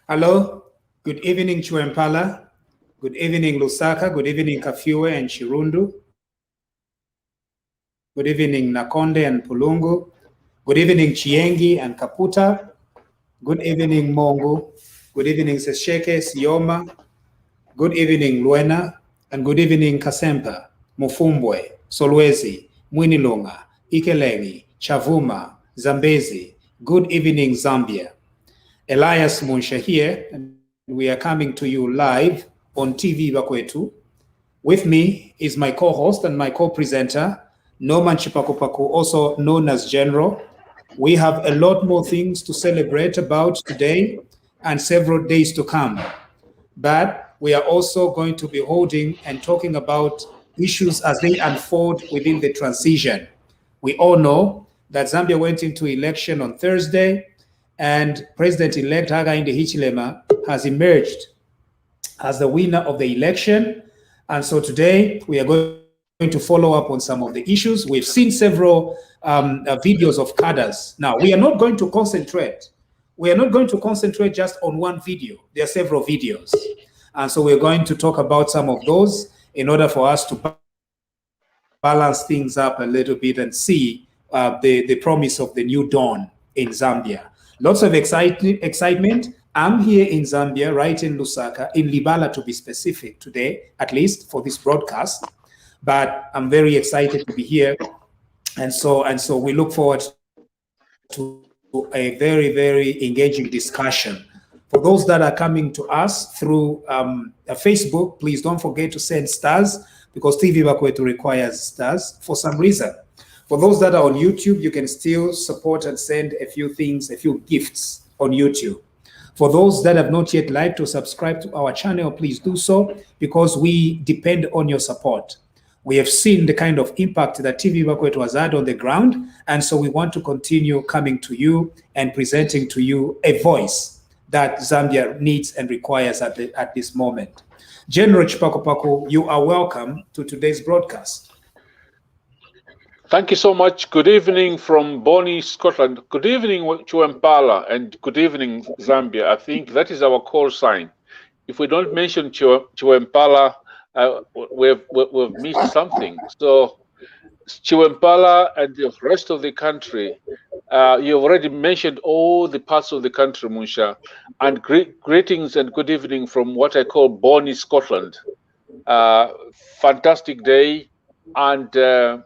Hello, good evening Chiwempala, good evening Lusaka, good evening Kafue and Chirundu, good evening Nakonde and Pulungu, good evening Chiengi and Kaputa, good evening Mongo, good evening Sesheke, Sioma, good evening Luena, and good evening Kasempa, Mufumbwe, Solwezi, Mwinilunga, Ikelegi, Chavuma, Zambezi, good evening Zambia. Elias Munsha here, and we are coming to you live on TV Bakwetu. With me is my co-host and my co-presenter, Norman Chipakupaku, also known as General. We have a lot more things to celebrate about today and several days to come. But we are also going to be holding and talking about issues as they unfold within the transition. We all know that Zambia went into election on Thursday, and President-elect Hakainde Hichilema has emerged as the winner of the election. And so today we are going to follow up on some of the issues. We've seen several videos of cadres. Now, we are not going to concentrate. We are not going to concentrate just on one video. There are several videos. And so we're going to talk about some of those in order for us to balance things up a little bit and see the promise of the new dawn in Zambia. Lots of excitement. I'm here in Zambia, right in Lusaka, in Libala to be specific today, at least for this broadcast. But I'm very excited to be here. And so we look forward to a very, very engaging discussion. For those that are coming to us through Facebook, please don't forget to send stars, because TV Bakwetu requires stars for some reason. For those that are on YouTube, you can still support and send a few things, a few gifts on YouTube. For those that have not yet liked or subscribed to our channel, please do so, because we depend on your support. We have seen the kind of impact that TV Bakwetu has had on the ground, and so we want to continue coming to you and presenting to you a voice that Zambia needs and requires at this moment. General Chipakupaku, you are welcome to today's broadcast. Thank you so much. Good evening from Bonny, Scotland. Good evening, Chiwempala, and good evening, Zambia. I think that is our call sign. If we don't mention Chiwempala, we've missed something. So, Chiwempala and the rest of the country, you already mentioned all the parts of the country, Munsha, and greetings and good evening from what I call Bonny, Scotland. Fantastic day, and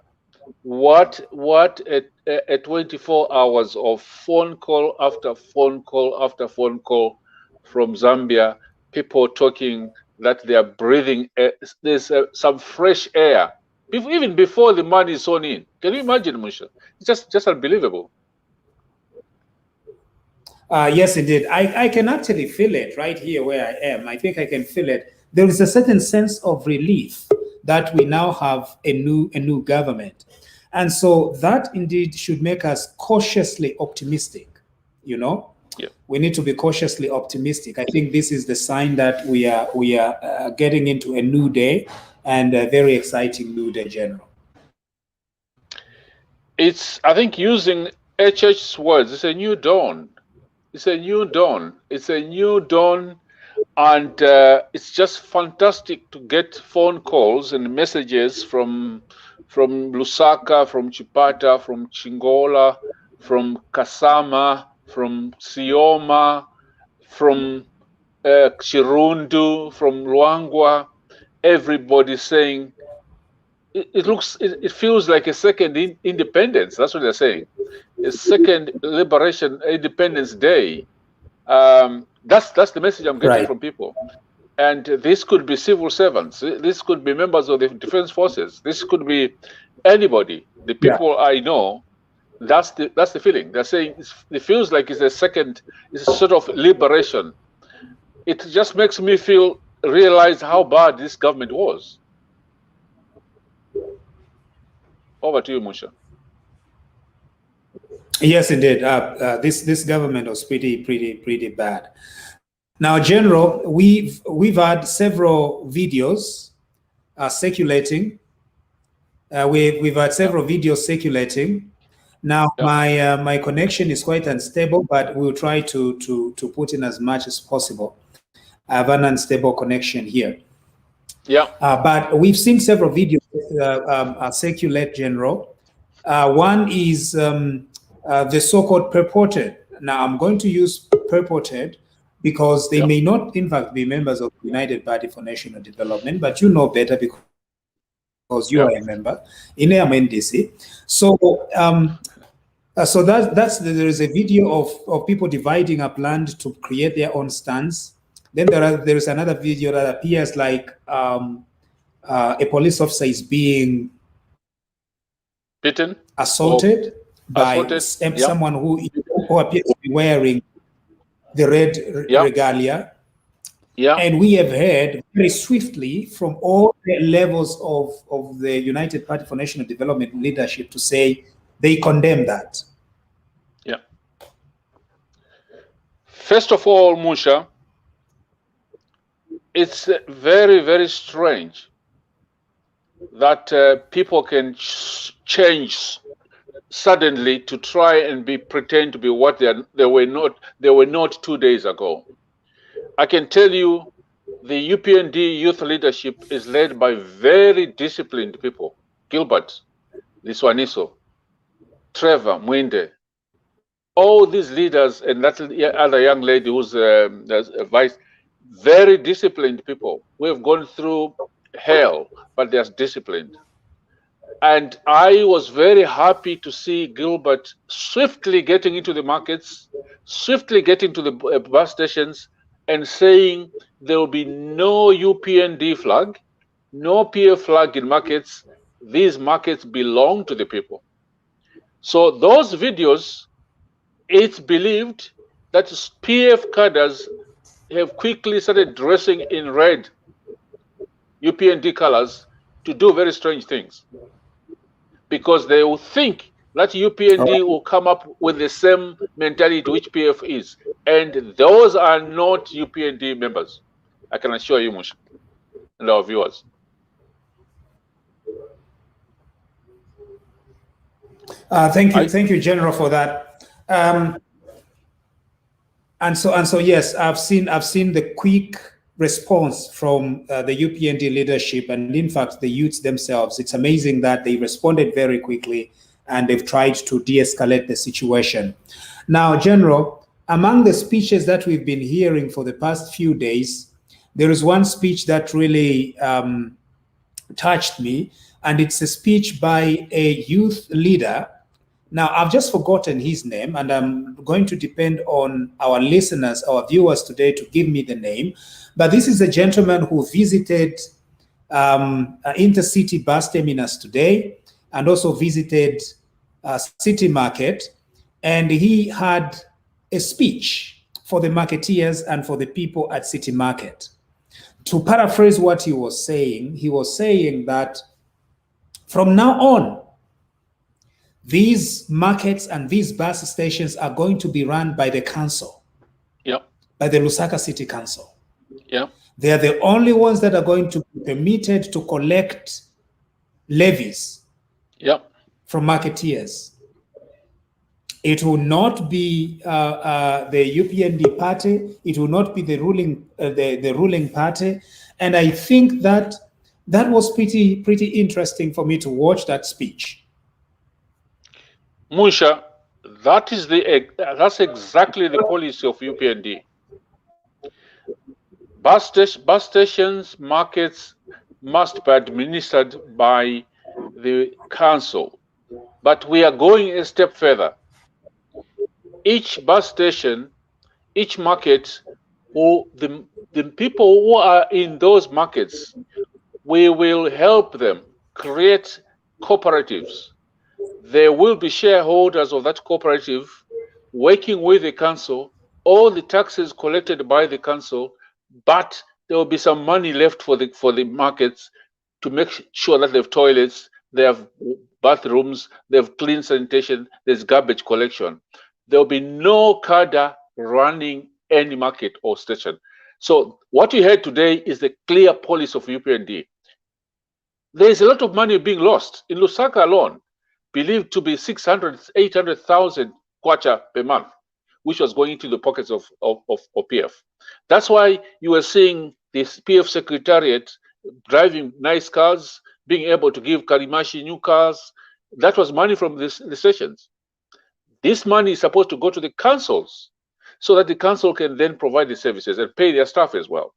what a 24 hours of phone call after phone call after phone call from Zambia, people talking that they are breathing, there's some fresh air, even before the man is on in. Can you imagine, Musha? It's just unbelievable. Yes, indeed. I can actually feel it right here where I am. I think I can feel it. There is a certain sense of relief that we now have a new government. And so that indeed should make us cautiously optimistic, We need to be cautiously optimistic. I think this is the sign that we are getting into a new day, and a very exciting new day, General. It's, I think, using HH's words, it's a new dawn. It's a new dawn. It's a new dawn, and it's just fantastic to get phone calls and messages from Lusaka, from Chipata, from Chingola, from Kasama, from Sioma, from Chirundu, from Luangwa. Everybody saying it feels like a second independence. That's what they're saying. A second liberation, Independence Day. That's the message I'm getting from people. And this could be civil servants. This could be members of the defense forces. This could be anybody. The people I know. That's the feeling. They're saying it feels like it's a sort of liberation. It just makes me realize how bad this government was. Over to you, Musha. Yes, indeed. This government was pretty bad. Now, General, we've had several videos circulating. We've had several videos circulating. Now, my connection is quite unstable, but we'll try to put in as much as possible. I have an unstable connection here. But we've seen several videos circulate, General. One is the so-called purported. Now, I'm going to use purported because they may not, in fact, be members of the United Party for National Development, but you know better because you are a member in MNDC. So, there is a video of people dividing up land to create their own stands. Then there is another video that appears like a police officer is being beaten, assaulted by someone who appears to be wearing the red regalia. And we have heard very swiftly from all the levels of the United Party for National Development leadership to say they condemn that. First of all, Musha, it's very, very strange that people can change suddenly to try and pretend to be what they were not 2 days ago. I can tell you the UPND youth leadership is led by very disciplined people. Gilbert, Liswaniso, Trevor, Mwinde, all these leaders, and that other young lady who's vice, very disciplined people. We have gone through hell, but they're disciplined. And I was very happy to see Gilbert swiftly getting into the markets, swiftly getting to the bus stations and saying there will be no UPND flag, no PF flag in markets. These markets belong to the people. So those videos, it's believed that PF cadres have quickly started dressing in red UPND colors to do very strange things, because they will think that UPND will come up with the same mentality to which PF is, and those are not UPND members. I can assure you, Mush, and our viewers. Thank you, General, for that. And so, yes, I've seen the quick response from the UPND leadership, and in fact, the youths themselves. It's amazing that they responded very quickly, and they've tried to de-escalate the situation. Now, General, among the speeches that we've been hearing for the past few days, there is one speech that really touched me, and it's a speech by a youth leader. Now, I've just forgotten his name, and I'm going to depend on our listeners, our viewers today to give me the name. But this is a gentleman who visited intercity bus terminus today and also visited City Market. And he had a speech for the marketeers and for the people at City Market. To paraphrase what he was saying that from now on, these markets and these bus stations are going to be run by the council, by the Lusaka City Council. They are the only ones that are going to be permitted to collect levies from marketeers. It will not be the UPND party. It will not be the ruling party. And I think that was pretty interesting for me to watch that speech. Musha, that's exactly the policy of UPND. Bus stations, markets must be administered by the council. But we are going a step further. Each bus station, each market, the people who are in those markets, we will help them create cooperatives. There will be shareholders of that cooperative working with the council, all the taxes collected by the council, but there will be some money left for the markets to make sure that they have toilets, they have bathrooms, they have clean sanitation, there's garbage collection. There will be no cadre running any market or station. So what you heard today is the clear policy of UPND. There is a lot of money being lost. In Lusaka alone, believed to be 600,000, 800,000 kwacha per month, which was going into the pockets of PF. That's why you were seeing this PF secretariat driving nice cars, being able to give Karimashi new cars. That was money from the stations. This money is supposed to go to the councils so that the council can then provide the services and pay their staff as well.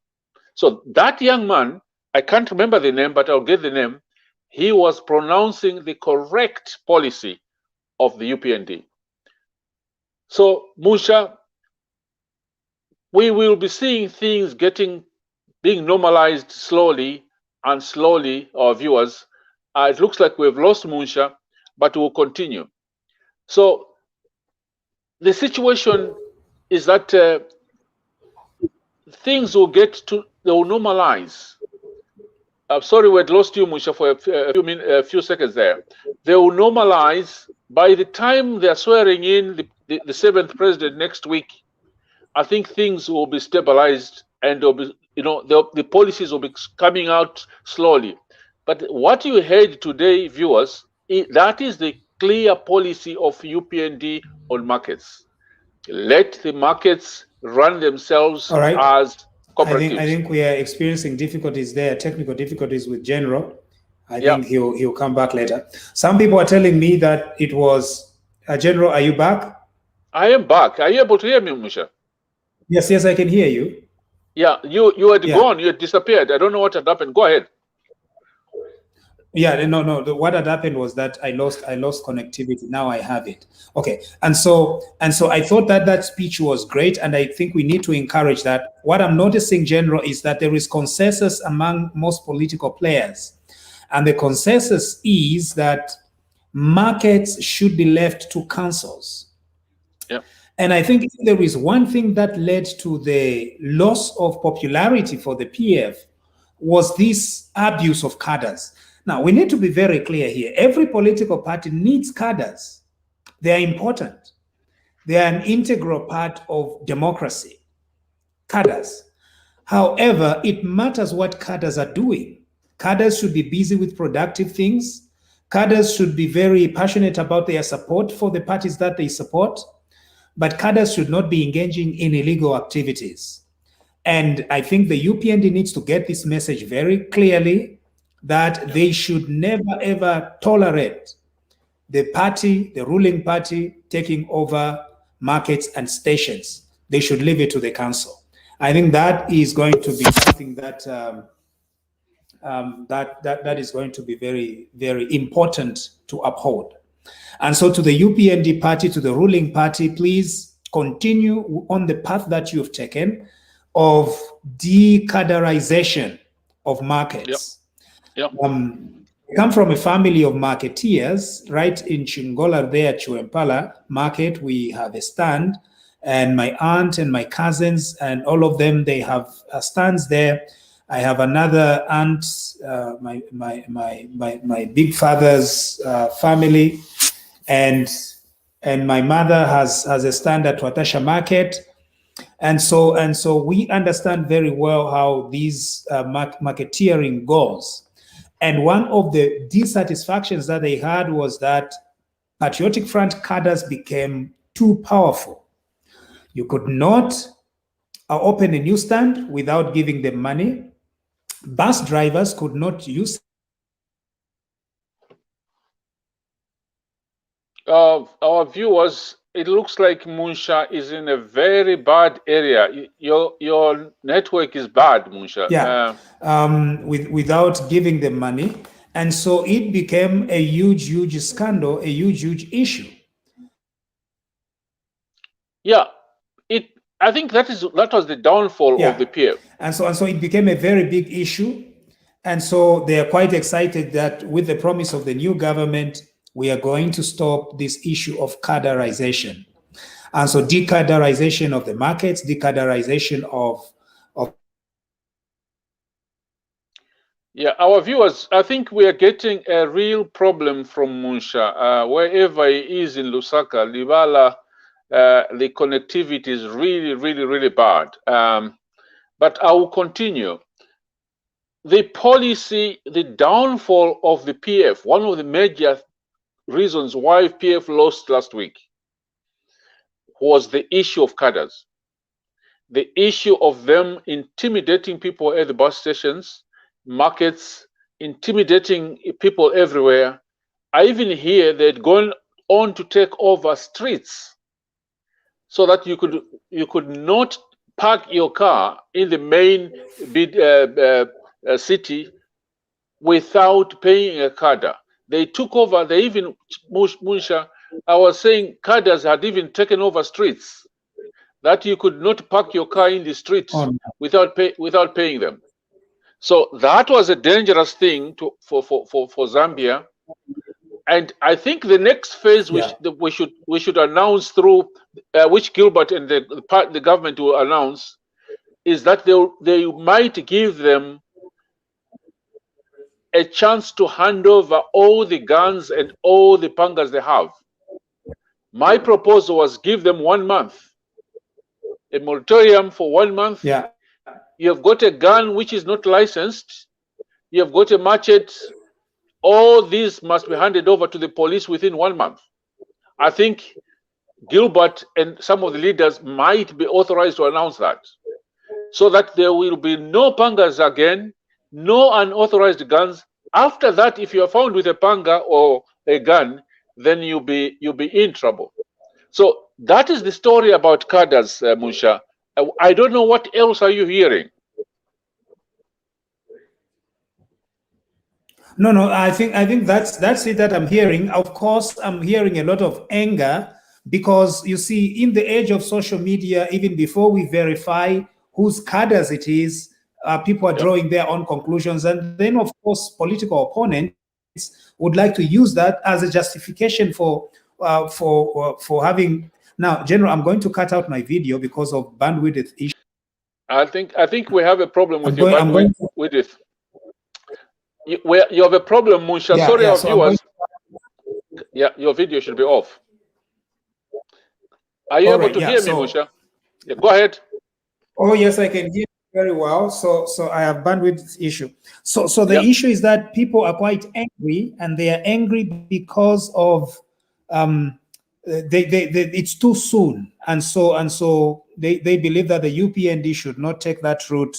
So that young man, I can't remember the name, but I'll get the name. He was pronouncing the correct policy of the UPND. So, Musha, we will be seeing things being normalized slowly and slowly, our viewers. It looks like we've lost Musha, but we'll continue. So, the situation is that things will they will normalize. I'm sorry we had lost you, Musha, for a few seconds there. They will normalize. By the time they are swearing in the seventh president next week, I think things will be stabilized and there'll be, the policies will be coming out slowly. But what you heard today, viewers, that is the clear policy of UPND on markets. Let the markets run themselves as cooperatives. I think we are experiencing difficulties there, technical difficulties with General. I think he'll come back later. Some people are telling me that it was General. Are you back? I am back. Are you able to hear me, Musha? Yes, I can hear you. Yeah, you had gone. You had disappeared. I don't know what had happened. Go ahead. Yeah, no. What had happened was that I lost connectivity. Now I have it. Okay, and so I thought that speech was great, and I think we need to encourage that. What I'm noticing, General, is that there is consensus among most political players, and the consensus is that markets should be left to councils. Yeah. And I think there is one thing that led to the loss of popularity for the PF was this abuse of cadres. Now, we need to be very clear here. Every political party needs cadres. They are important. They are an integral part of democracy. Cadres. However, it matters what cadres are doing. Cadres should be busy with productive things. Cadres should be very passionate about their support for the parties that they support. But cadres should not be engaging in illegal activities. And I think the UPND needs to get this message very clearly, that they should never, ever tolerate the ruling party, taking over markets and stations. They should leave it to the council. I think that is going to be something that that is going to be very, very important to uphold. And so to the UPND party, to the ruling party, please continue on the path that you've taken of de-cadreization of markets. Yep. I come from a family of marketeers, right? In Chingola there, Chuempala market, we have a stand, and my aunt and my cousins and all of them, they have stands there. I have another aunt, my big father's family. and my mother has a stand at Watasha Market. And so we understand very well how these marketeering goes. And one of the dissatisfactions that they had was that Patriotic Front cadres became too powerful. You could not open a newsstand without giving them money. Bus drivers could not use. Our viewers, it looks like Munsha is in a very bad area. Your network is bad, Munsha. Yeah, without giving them money. And so it became a huge scandal, a huge issue. Yeah, I think that was the downfall of the PF. And so it became a very big issue. And so they are quite excited that with the promise of the new government, we are going to stop this issue of cadreization. And so decadreization of the markets, decadreization of. Yeah, our viewers, I think we are getting a real problem from Munsha. Wherever he is in Lusaka, Libala, the connectivity is really bad. But I will continue. The policy, the downfall of the PF, one of the major reasons why PF lost last week was the issue of cadres. The issue of them intimidating people at the bus stations, markets, intimidating people everywhere. I even hear they'd gone on to take over streets so that you could not park your car in the main city without paying a cadre. They took over. They even, Munsha, I was saying, cadres had even taken over streets that you could not park your car in the streets without paying them. So that was a dangerous thing for Zambia. And I think the next phase we should announce through which Gilbert and the government will announce is that they might give them a chance to hand over all the guns and all the pangas they have. My proposal was give them 1 month, a moratorium for 1 month. Yeah. You have got a gun which is not licensed. You have got a machete. All these must be handed over to the police within 1 month. I think Gilbert and some of the leaders might be authorized to announce that, so that there will be no pangas again, no unauthorized guns. After that, if you are found with a panga or a gun, then you'll be in trouble. So that is the story about cadres, Munsha. I don't know what else are you hearing. No, I think that's it that I'm hearing. Of course, I'm hearing a lot of anger because you see, in the age of social media, even before we verify whose cadres it is, people are drawing their own conclusions, and then of course political opponents would like to use that as a justification for having. Now, General, I'm going to cut out my video because of bandwidth issue. I think we have a problem with your bandwidth. You have a problem, Munsha. Yeah, sorry, yeah, our so viewers. Your video should be off. Are you able to hear me, Munsha? Yeah, go ahead. Oh yes, I can hear you very well. So I have bandwidth issue. So the issue is that people are quite angry, and they are angry because of it's too soon, and so they believe that the UPND should not take that route.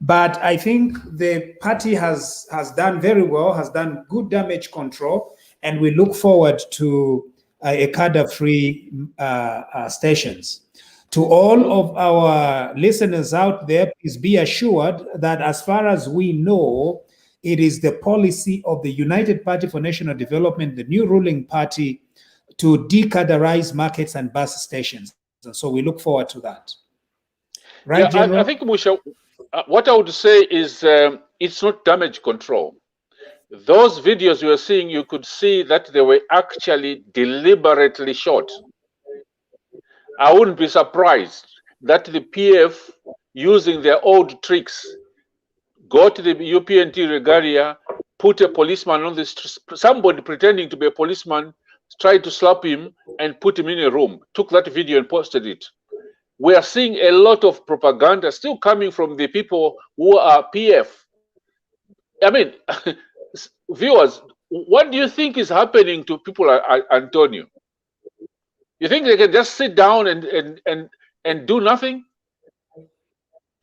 But I think the party has done very well, has done good damage control, and we look forward to a cadre-free stations. To all of our listeners out there, please be assured that as far as we know, it is the policy of the United Party for National Development, the new ruling party, to decadreize markets and bus stations. And so we look forward to that. Right, General? I think, Munsha, what I would say is it's not damage control. Those videos you are seeing, you could see that they were actually deliberately shot. I wouldn't be surprised that the PF, using their old tricks, go to the UPND regalia, put a policeman on the street, somebody pretending to be a policeman, tried to slap him and put him in a room, took that video and posted it. We are seeing a lot of propaganda still coming from the people who are PF. I mean, viewers, what do you think is happening to people like Antonio? You think they can just sit down and do nothing?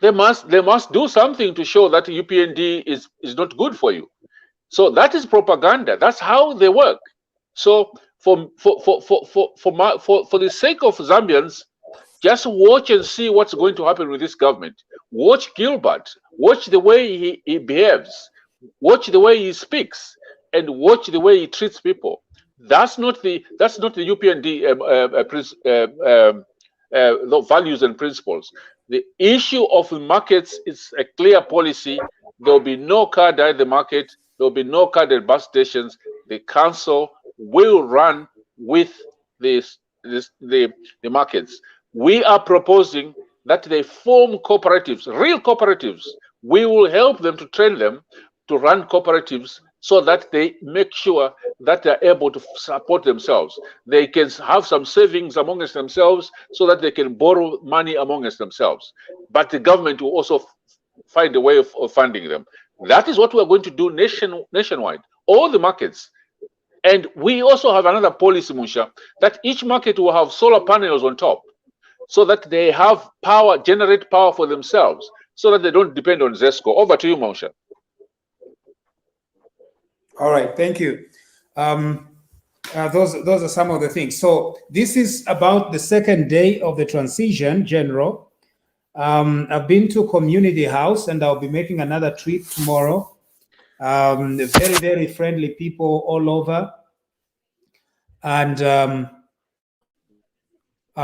They must do something to show that UPND is not good for you. So that is propaganda. That's how they work. So for the sake of Zambians, just watch and see what's going to happen with this government. Watch Gilbert. Watch the way he behaves. Watch the way he speaks, and watch the way he treats people. That's not the UPND values and principles. The issue of the markets is a clear policy. There will be no card at the market. There will be no card at bus stations. The council will run with the markets. We are proposing that they form cooperatives, real cooperatives. We will help them to train them to run cooperatives so that they make sure that they're able to support themselves. They can have some savings amongst themselves so that they can borrow money amongst themselves. But the government will also find a way of funding them. That is what we're going to do nationwide, all the markets. And we also have another policy, Musha, that each market will have solar panels on top so that they have power, generate power for themselves, so that they don't depend on ZESCO. Over to you, Musha. All right, thank you. Those are some of the things. So this is about the second day of the transition, General. I've been to Community House, and I'll be making another trip tomorrow. Very, very friendly people all over. And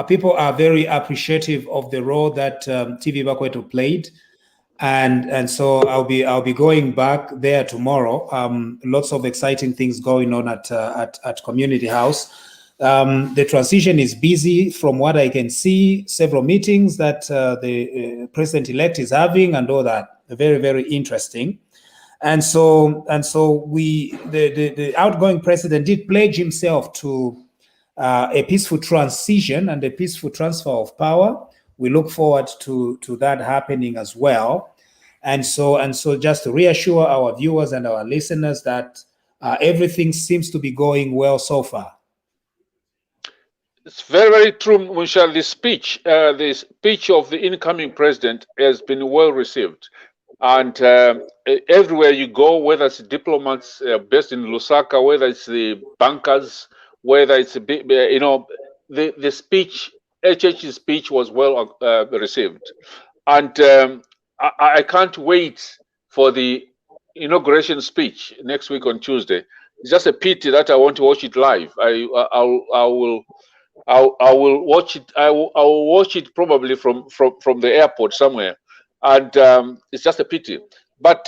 people are very appreciative of the role that TV Bakwetu played. And so I'll be going back there tomorrow. Lots of exciting things going on at Community House. The transition is busy from what I can see. Several meetings that the president-elect is having and all that. Very, very interesting. And so the outgoing president did pledge himself to a peaceful transition and a peaceful transfer of power. We look forward to that happening as well. And so just to reassure our viewers and our listeners that everything seems to be going well so far. It's very, very true, Musha. The speech of the incoming president has been well received. And everywhere you go, whether it's diplomats based in Lusaka, whether it's the bankers, whether it's the speech, HH's speech was well received. And I can't wait for the inauguration speech next week on Tuesday. It's just a pity that I want to watch it live. I will watch it. I will watch it probably from the airport somewhere, and it's just a pity. But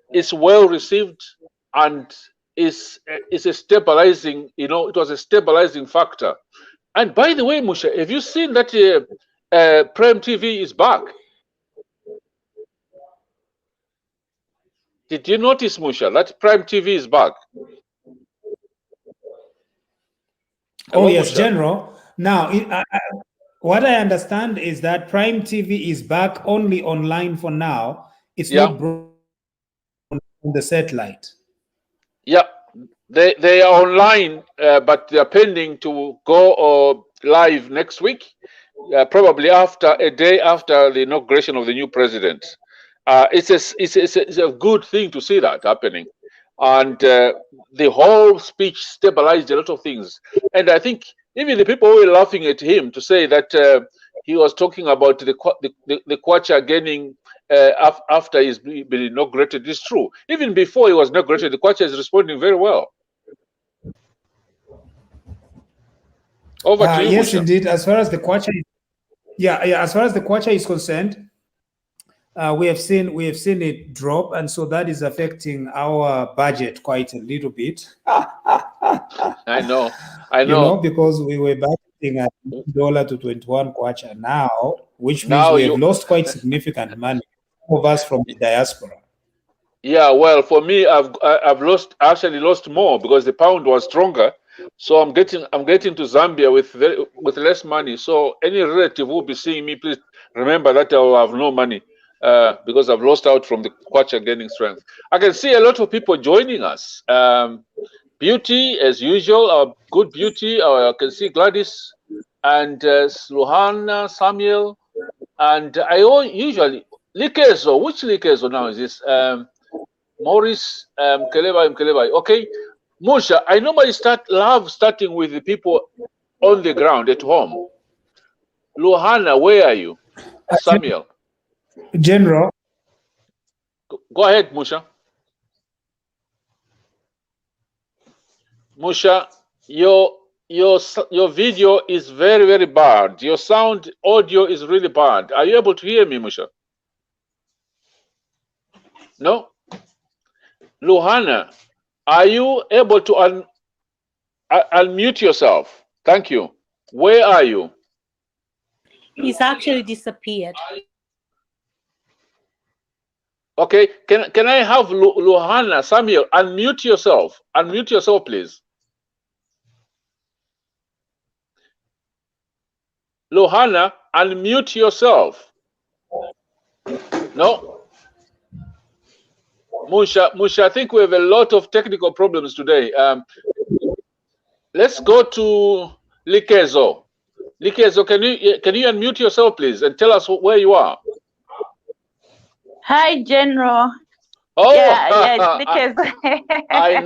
it's well received, and it's a stabilizing. It was a stabilizing factor. And by the way, Musha, have you seen that Prime TV is back? Did you notice, Musha, that Prime TV is back? Oh, yes, General. Now, what I understand is that Prime TV is back only online for now. It's not broadcast on the satellite. Yeah, they are online, but they are pending to go live next week, probably a day after the inauguration of the new president. It's a good thing to see that happening. And the whole speech stabilized a lot of things. And I think even the people who were laughing at him to say that he was talking about the Kwacha gaining after he's been inaugurated is true. Even before he was inaugurated, the Kwacha is responding very well. Over to you, yes, Musha. indeed. As far as the Kwacha, as far as the Kwacha is concerned, we have seen it drop, and so that is affecting our budget quite a little bit. I know. Because we were budgeting at $1 to 21 kwacha now, which means we have lost quite significant money, of us from the diaspora. Yeah, well, for me, I've actually lost more because the pound was stronger, So I'm getting to Zambia with less money. So any relative who will be seeing me, please remember that I will have no money because I've lost out from the kwacha gaining strength. I can see a lot of people joining us. Beauty, as usual, our good Beauty. I can see Gladys and Sluhana, Samuel, and I usually Likezo. Which Likezo now is this? Maurice Mkeleba. Okay, Musha. I normally love starting with the people on the ground at home. Luhana, where are you? Samuel. General. Go ahead, Musha. Musha, your video is very, very bad. Your sound audio is really bad. Are you able to hear me, Musha? No? Luhana, are you able to unmute yourself? Thank you. Where are you? He's actually disappeared. Okay, can I have Luhana, Samuel, unmute yourself? Unmute yourself, please. Luhana, unmute yourself. No? Musha, I think we have a lot of technical problems today. Let's go to Likezo. Likezo, can you unmute yourself, please, and tell us where you are? Hi, General. Oh, yeah, Likezo. I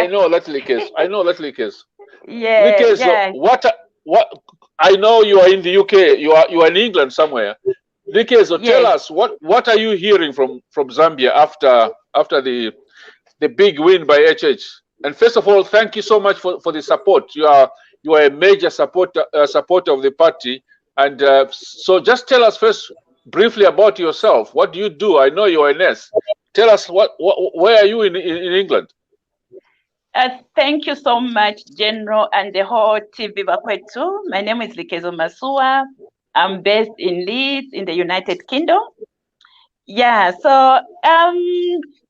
know that Likezo. I know that Likezo. Yeah, Likezo, yeah. what? I know you are in the UK. You are in England somewhere. Likezo, Yes. tell us what are you hearing from Zambia after the big win by HH? And first of all, thank you so much for the support. You are a major supporter of the party. And so just tell us first briefly about yourself. What do you do? I know you're a nurse. Tell us where are you in England? Thank you so much, General, and the whole TV Bakwetu. My name is Likezo Masua. I'm based in Leeds in the United Kingdom. Yeah, so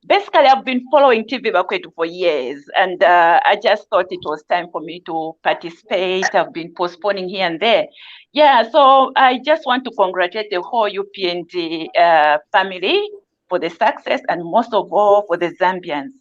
basically I've been following TV Bakwetu for years, and I just thought it was time for me to participate. I've been postponing here and there. Yeah, so I just want to congratulate the whole UPND family for the success, and most of all for the Zambians.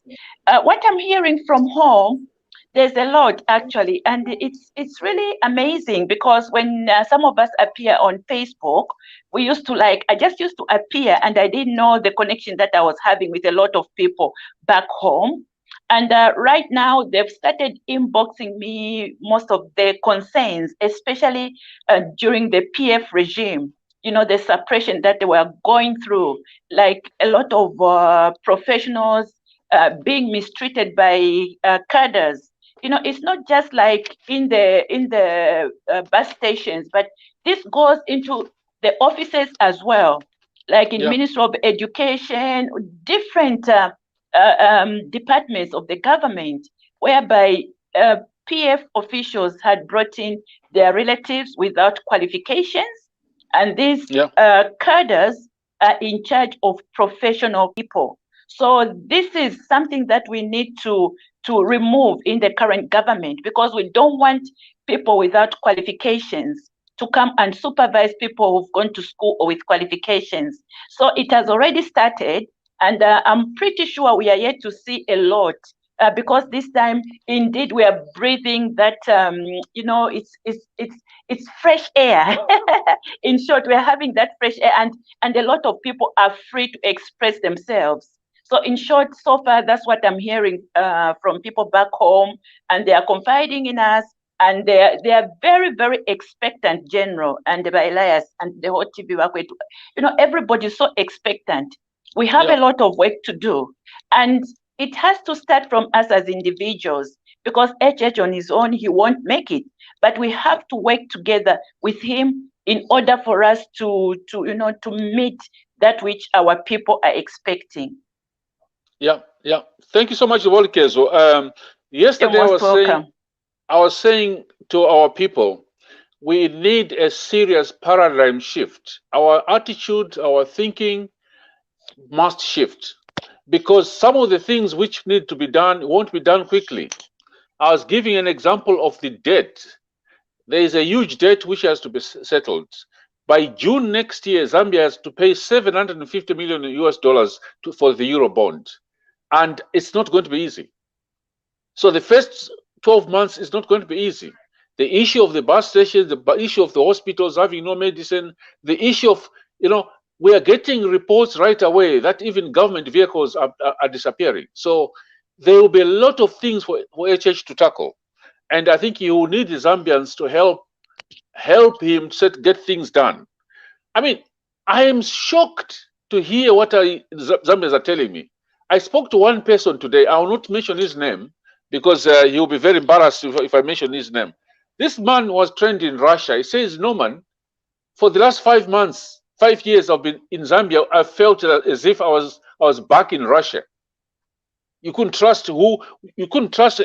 What I'm hearing from home, there's a lot actually, and it's really amazing because when some of us appear on Facebook, I just used to appear and I didn't know the connection that I was having with a lot of people back home. And right now they've started inboxing me most of their concerns, especially during the PF regime. You know, the suppression that they were going through, like a lot of professionals being mistreated by cadres. You know, it's not just like in the bus stations, but this goes into the offices as well, like in Ministry of Education, different departments of the government, whereby PF officials had brought in their relatives without qualifications, and these cadres are in charge of professional people. So this is something that we need to remove in the current government, because we don't want people without qualifications to come and supervise people who've gone to school or with qualifications. So it has already started, and I'm pretty sure we are yet to see a lot, because this time, indeed, we are breathing that, you know, it's fresh air. In short, we are having that fresh air, and a lot of people are free to express themselves. So in short, so far, that's what I'm hearing from people back home, and they are confiding in us, and they are very, very expectant, General, and by Elias and the whole TV work. You know, everybody's so expectant. We have a lot of work to do, and it has to start from us as individuals, because HH on his own, he won't make it. But we have to work together with him in order for us to meet that which our people are expecting. Yeah. Thank you so much, Likezo. Yesterday I was saying to our people, we need a serious paradigm shift. Our attitude, our thinking must shift, because some of the things which need to be done won't be done quickly. I was giving an example of the debt. There is a huge debt which has to be settled. By June next year, Zambia has to pay 750 million US dollars for the Euro bond. And it's not going to be easy. So the first 12 months is not going to be easy. The issue of the bus stations, the issue of the hospitals having no medicine, the issue of, we are getting reports right away that even government vehicles are disappearing. So there will be a lot of things for HH to tackle. And I think you need the Zambians to help him get things done. I mean, I am shocked to hear what Zambians are telling me. I spoke to one person today. I will not mention his name because he will be very embarrassed if I mention his name. This man was trained in Russia. He says, Norman, for the last 5 months, 5 years I've been in Zambia, I felt as if I was back in Russia. You couldn't trust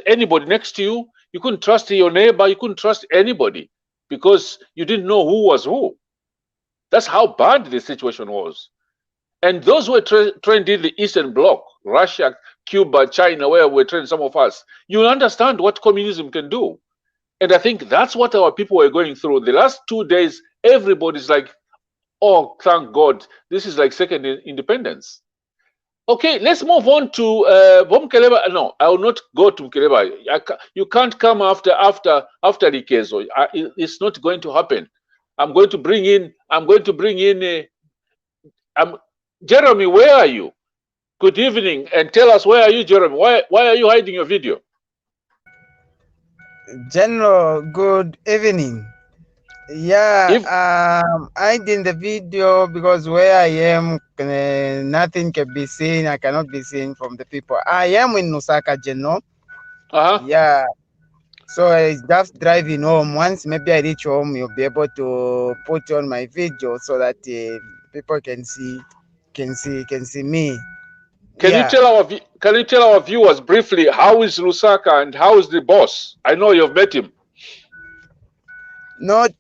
anybody next to you. You couldn't trust your neighbor. You couldn't trust anybody because you didn't know who was who. That's how bad the situation was. And those who were trained in the Eastern Bloc, Russia, Cuba, China, where we trained some of us, you understand what communism can do. And I think that's what our people were going through. The last 2 days, everybody's like, oh, thank God, this is like second independence. Okay, let's move on to Mkeleba. No, I will not go to Mkeleba. You can't come after Likezo. It's not going to happen. I'm going to bring in Jeremy. Where are you? Good evening, and tell us, where are you, Jeremy? Why are you hiding your video? General, good evening. Yeah, I did the video because where I am, nothing can be seen. I cannot be seen from the people. I am in Lusaka, General. Yeah. So I just driving home. Once maybe I reach home, you'll be able to put on my video so that people can see me. Can you tell our viewers briefly, how is Lusaka and how is the boss? I know you've met him. Not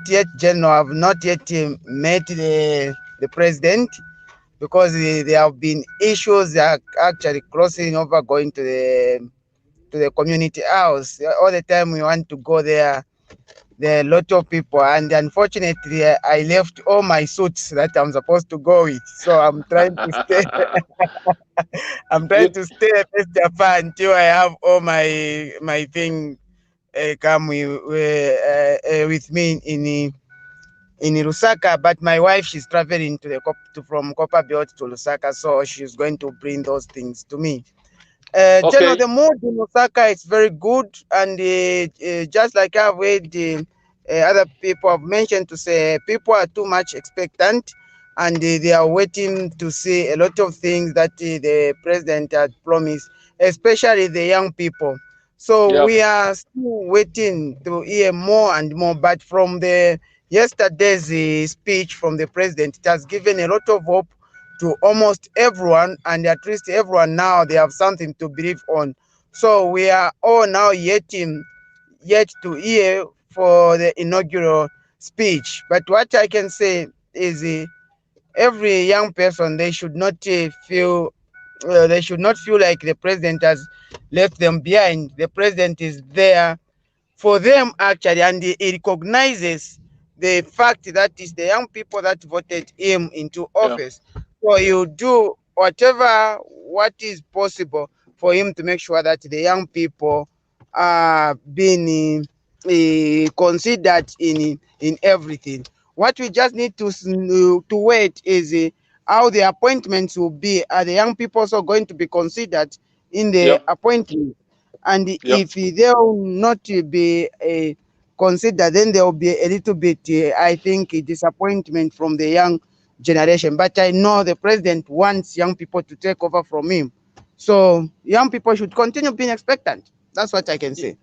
yet, General. I've not yet met the president because there have been issues that are actually crossing over, going to the community house. All the time we want to go there. There are a lot of people, and unfortunately, I left all my suits that I'm supposed to go with. So I'm trying to stay. I'm trying to stay at Japan until I have all my thing come with me in Lusaka. But my wife, she's traveling from Copper Belt to Lusaka, so she's going to bring those things to me. Okay. General, the mood in Lusaka is very good, and just like I've heard other people have mentioned, to say people are too much expectant, and they are waiting to see a lot of things that the president had promised, especially the young people. So we are still waiting to hear more and more. But from the yesterday's speech from the president, it has given a lot of hope to almost everyone, and at least everyone now, they have something to believe on. So we are all now yet to hear for the inaugural speech. But what I can say is every young person, they should not feel like the president has left them behind. The president is there for them, actually, and he recognizes the fact that it's the young people that voted him into office. So you do what is possible for him to make sure that the young people are being considered in everything. What we just need to wait is how the appointments will be. Are the young people also going to be considered in the appointment? And if they will not be considered, then there will be a little bit, I think, a disappointment from the young generation. But I know the president wants young people to take over from him. So young people should continue being expectant. That's what I can say.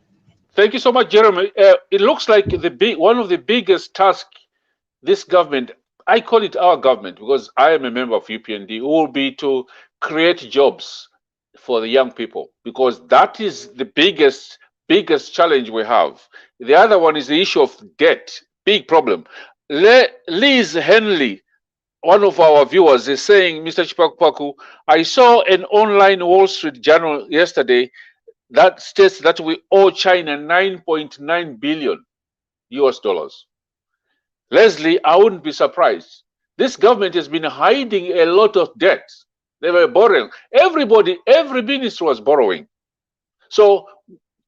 Thank you so much, Jeremy. It looks like one of the biggest tasks this government, I call it our government because I am a member of UPND, will be to create jobs for the young people, because that is the biggest challenge we have. The other one is the issue of debt, big problem. Liz Henley, one of our viewers, is saying, Mr. Chipakupaku, I saw an online Wall Street Journal yesterday that states that we owe China $9.9 billion US dollars. Leslie, I wouldn't be surprised. This government has been hiding a lot of debt. They were borrowing. Everybody, every minister was borrowing. So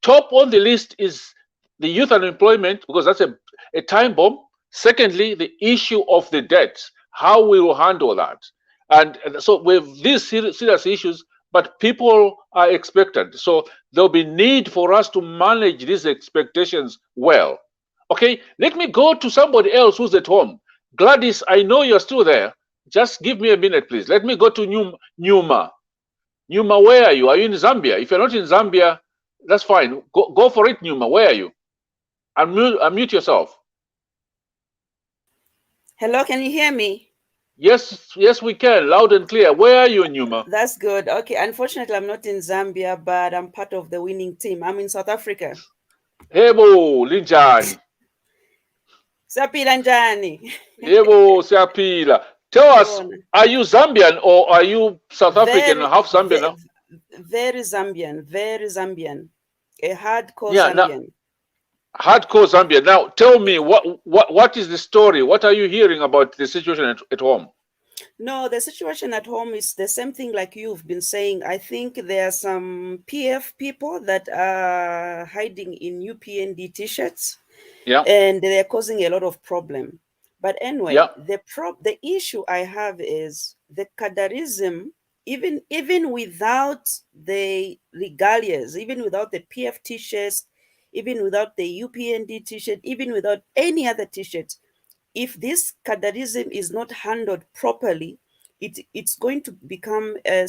top on the list is the youth unemployment, because that's a time bomb. Secondly, the issue of the debt, how we will handle that. And so with these serious issues, but people are expectant. So there'll be need for us to manage these expectations well. Okay, let me go to somebody else who's at home. Gladys, I know you're still there. Just give me a minute, please. Let me go to Numa. Numa, where are you? Are you in Zambia? If you're not in Zambia, that's fine. Go for it, Numa. Where are you? Unmute yourself. Hello, can you hear me? Yes, we can, loud and clear. Where are you, Numa? That's good. Okay, unfortunately, I'm not in Zambia, but I'm part of the winning team. I'm in South Africa. Hebo, Linjani. Sapila njani. Hebo, Siapila. Tell us, are you Zambian or are you South African, half Zambian? Very Zambian. A hardcore Zambian. Hardcore Zambia. Now, tell me, what is the story? What are you hearing about the situation at home? No, the situation at home is the same thing like you've been saying. I think there are some PF people that are hiding in UPND t-shirts. Yeah. And they're causing a lot of problem. But anyway, yeah. The issue I have is the cadarism, even without the regalias, even without the PF t-shirts, even without the UPND t-shirt, even without any other t-shirt, if this cadarism is not handled properly, it's going to become a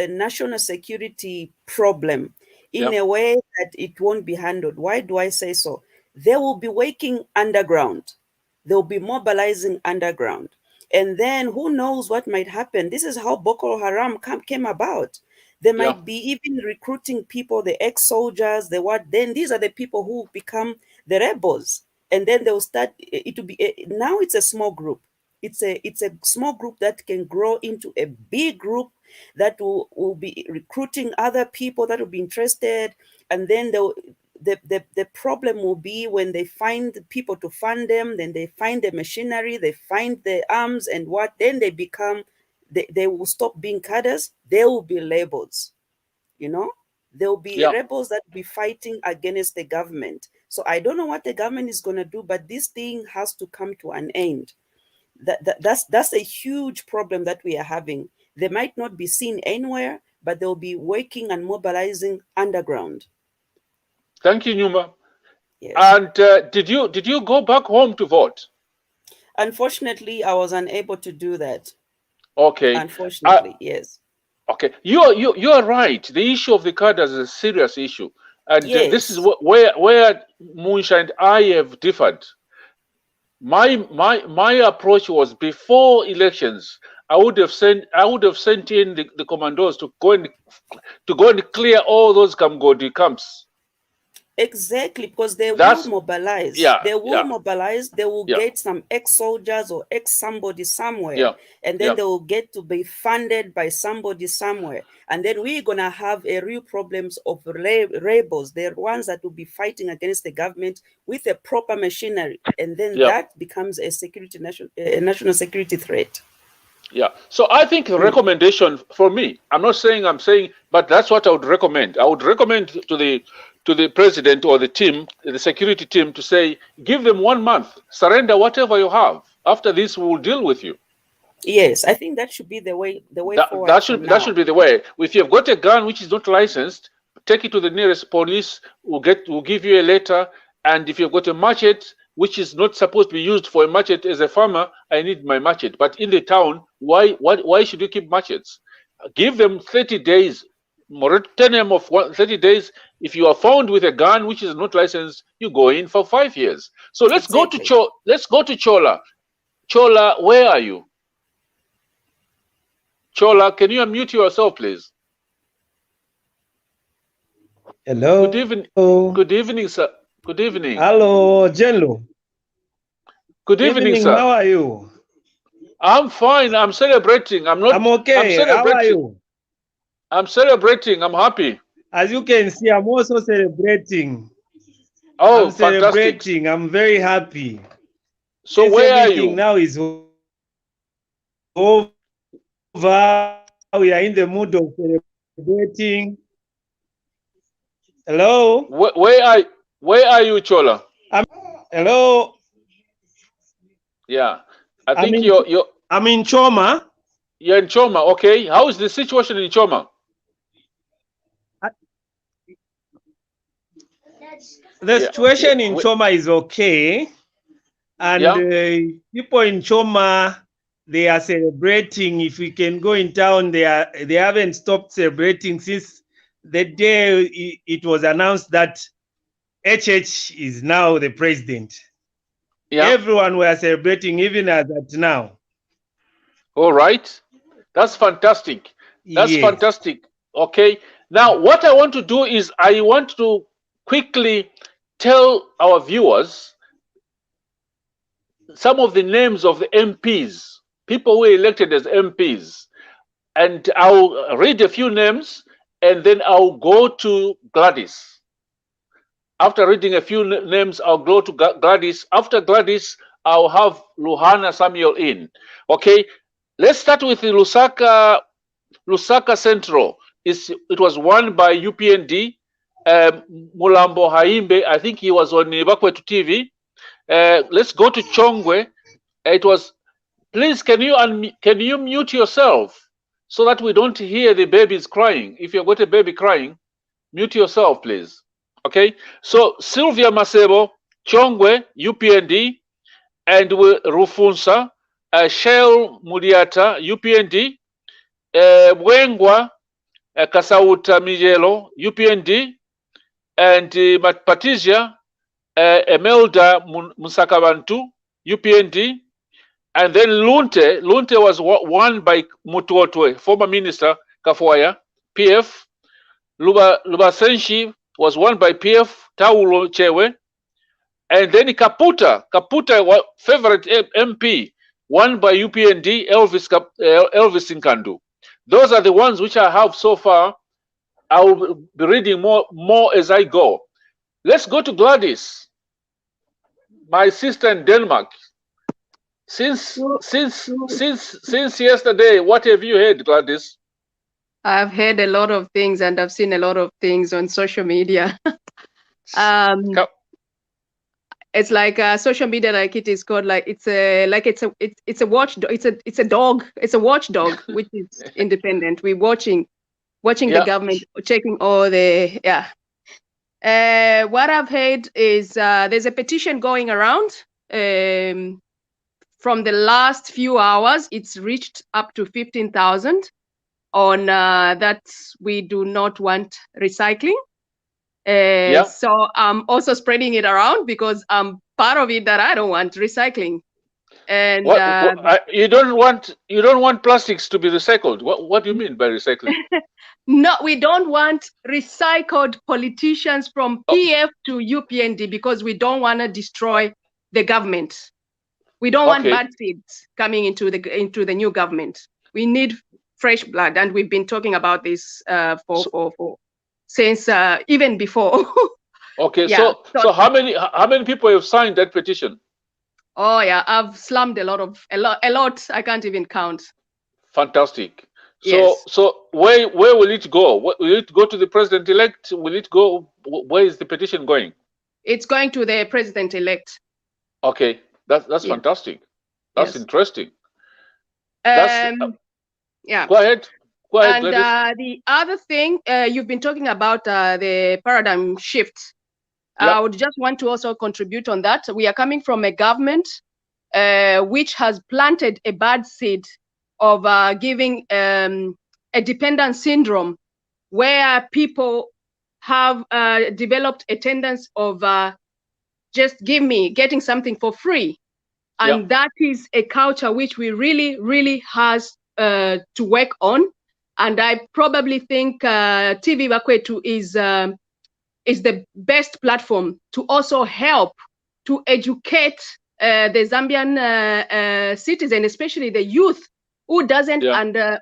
national security problem in a way that it won't be handled. Why do I say so? They will be working underground. They'll be mobilizing underground. And then who knows what might happen? This is how Boko Haram came about. They might be even recruiting people, the ex-soldiers, then these are the people who become the rebels. And then they'll start, now it's a small group. It's a small group that can grow into a big group that will be recruiting other people that will be interested. And then the problem will be when they find people to fund them, then they find the machinery, they find the arms and then they become, they will stop being cadres, they will be labels, there will be rebels that will be fighting against the government. So I don't know what the government is going to do, but this thing has to come to an end. That's a huge problem that we are having. They might not be seen anywhere, but they'll be working and mobilizing underground. Thank you, Numa. Yes. And did you go back home to vote? Unfortunately, I was unable to do that. Okay. Unfortunately, yes. Okay, you are right. The issue of the cadres is a serious issue, and this is where Moonshine and I have differed. My approach was before elections. I would have sent in the commandos to go and clear all those Kamgodi camps. Exactly, because they will mobilize. They will mobilize. They will get some ex-soldiers or ex-somebody somewhere, and then they will get to be funded by somebody somewhere. And then we're going to have a real problems of rebels. They're ones that will be fighting against the government with a proper machinery. And then that becomes a national security threat. Yeah. So I think the recommendation for me, I'm saying, but that's what I would recommend. I would recommend to the president or the team, the security team, to say, give them 1 month, surrender whatever you have. After this, we will deal with you. Yes, I think that should be the way forward. That should be the way. If you've got a gun which is not licensed, take it to the nearest police. Will give you a letter. And if you've got a machete which is not supposed to be used for a machete, as a farmer, I need my machete. But in the town, why should you keep machetes? Give them 30 days. Moratorium of 30 days. If you are found with a gun which is not licensed, you go in for 5 years. So let's go to Chola. Chola, where are you? Chola, can you unmute yourself, please? Hello. Good evening. Good evening, sir. Good evening. Hello, Jenlo. Good evening, sir. How are you? I'm fine. I'm celebrating. I'm okay. How are you? I'm celebrating. I'm happy. As you can see, I'm also celebrating. Oh, I'm fantastic. celebrating. I'm very happy. So Yes, where are everything you? now is over. We are in the mood of celebrating. Hello? Where are you, Chola? Hello? Yeah. I I'm think in, I'm in Choma. you're in Choma, okay? How is the situation in Choma? The situation in Yeah. Choma is okay. And Yeah. people in Choma, they are celebrating. If we can go in town, they haven't stopped celebrating since the day it was announced that HH is now the president. Yeah. Everyone were celebrating, even as at now. All right. That's fantastic. That's Yes. fantastic. Okay. Now, what I want to do is I want to quickly tell our viewers some of the names of the MPs, people who are elected as MPs. And I'll read a few names and then I'll go to Gladys. After reading a few names, I'll go to Gladys. After Gladys, I'll have Luhana Samuel in. Okay. Let's start with the Lusaka Central. It was won by UPND. Mulambo Haimbe, I think he was on Bakwetu TV. Let's go to Chongwe. It was, please, can you mute yourself so that we don't hear the babies crying? If you've got a baby crying, mute yourself, please. Okay. So Sylvia Masebo, Chongwe, UPND, and Rufunsa, Shell Mudiata, UPND, Bwengwa, Kasauta Mijelo, UPND, and Patizia, Emelda Musakabantu, UPND, and then Lunte was won by Mutuotwe, former minister Kafuaya, PF. Lubasenshi was won by PF, Taulo Chewe. And then Kaputa, favorite MP, won by UPND, Elvis Nkandu. Those are the ones which I have so far. I will be reading more as I go. Let's go to Gladys, my sister in Denmark. Since yesterday, what have you heard, Gladys? I've heard a lot of things and I've seen a lot of things on social media. It's like social media, like it is called, like it's a watchdog. It's a dog. It's a watchdog which is independent. We're watching the government, checking all the what I've heard is there's a petition going around. From the last few hours, it's reached up to 15,000 on that we do not want recycling. So I'm also spreading it around because I'm part of it that I don't want recycling. And you don't want plastics to be recycled. What do you mean by recycling? No, we don't want recycled politicians from PF to UPND because we don't want to destroy the government. We don't want bad seeds coming into the new government. We need fresh blood, and we've been talking about this since even before. Okay, yeah. So how many people have signed that petition? Oh yeah, I've slammed a lot. I can't even count. Fantastic. Yes. So where will it go? Will it go to the president-elect? Will it go? Where is the petition going? It's going to the president-elect. Okay, that's fantastic. That's interesting. Yeah. Go ahead. And the other thing, you've been talking about the paradigm shift. I would just want to also contribute on that. We are coming from a government which has planted a bad seed of giving a dependent syndrome, where people have developed a tendency of just getting something for free. And that is a culture which we really has to work on. And I probably think TV Bakwetu is the best platform to also help to educate the Zambian citizen, especially the youth, who doesn't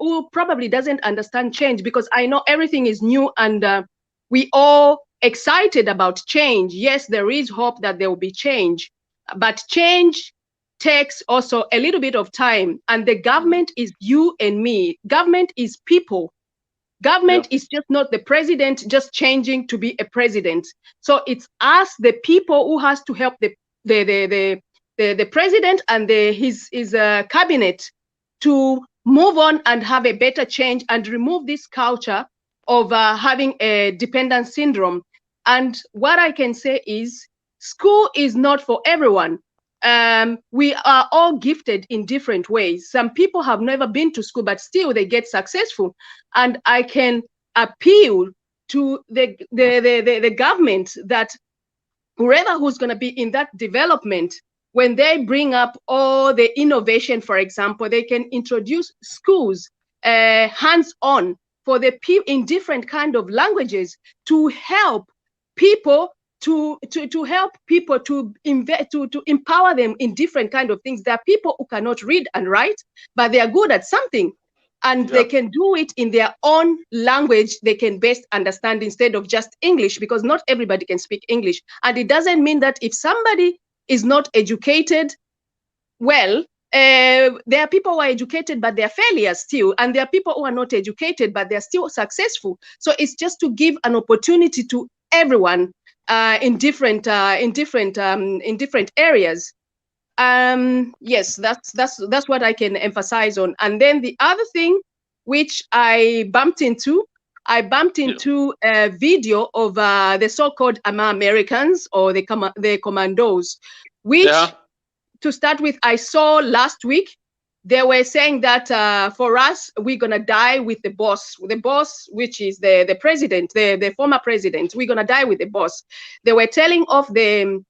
who probably doesn't understand change, because I know everything is new and we all excited about change. Yes, there is hope that there will be change, but change takes also a little bit of time. And the government is you and me. Government is people. Government is just not the president just changing to be a president. So it's us, the people, who has to help the president and his cabinet to move on and have a better change and remove this culture of having a dependent syndrome. And what I can say is, school is not for everyone. We are all gifted in different ways. Some people have never been to school, but still they get successful. And I can appeal to the government that whoever who's going to be in that development, when they bring up all the innovation, for example, they can introduce schools hands-on for the people in different kind of languages to help people to help people to empower them in different kind of things. There are people who cannot read and write, but they are good at something, and they can do it in their own language they can best understand, instead of just English, because not everybody can speak English. And it doesn't mean that if somebody is not educated, well, there are people who are educated but they are failures still, and there are people who are not educated but they're still successful. So it's just to give an opportunity to everyone in different areas. Yes, that's what I can emphasize on. And then the other thing which I bumped into a video of the so-called Americans, or the commandos, which to start with, I saw last week. They were saying that for us, we're gonna die with the boss, which is the president, the former president. We're gonna die with the boss. They were telling off the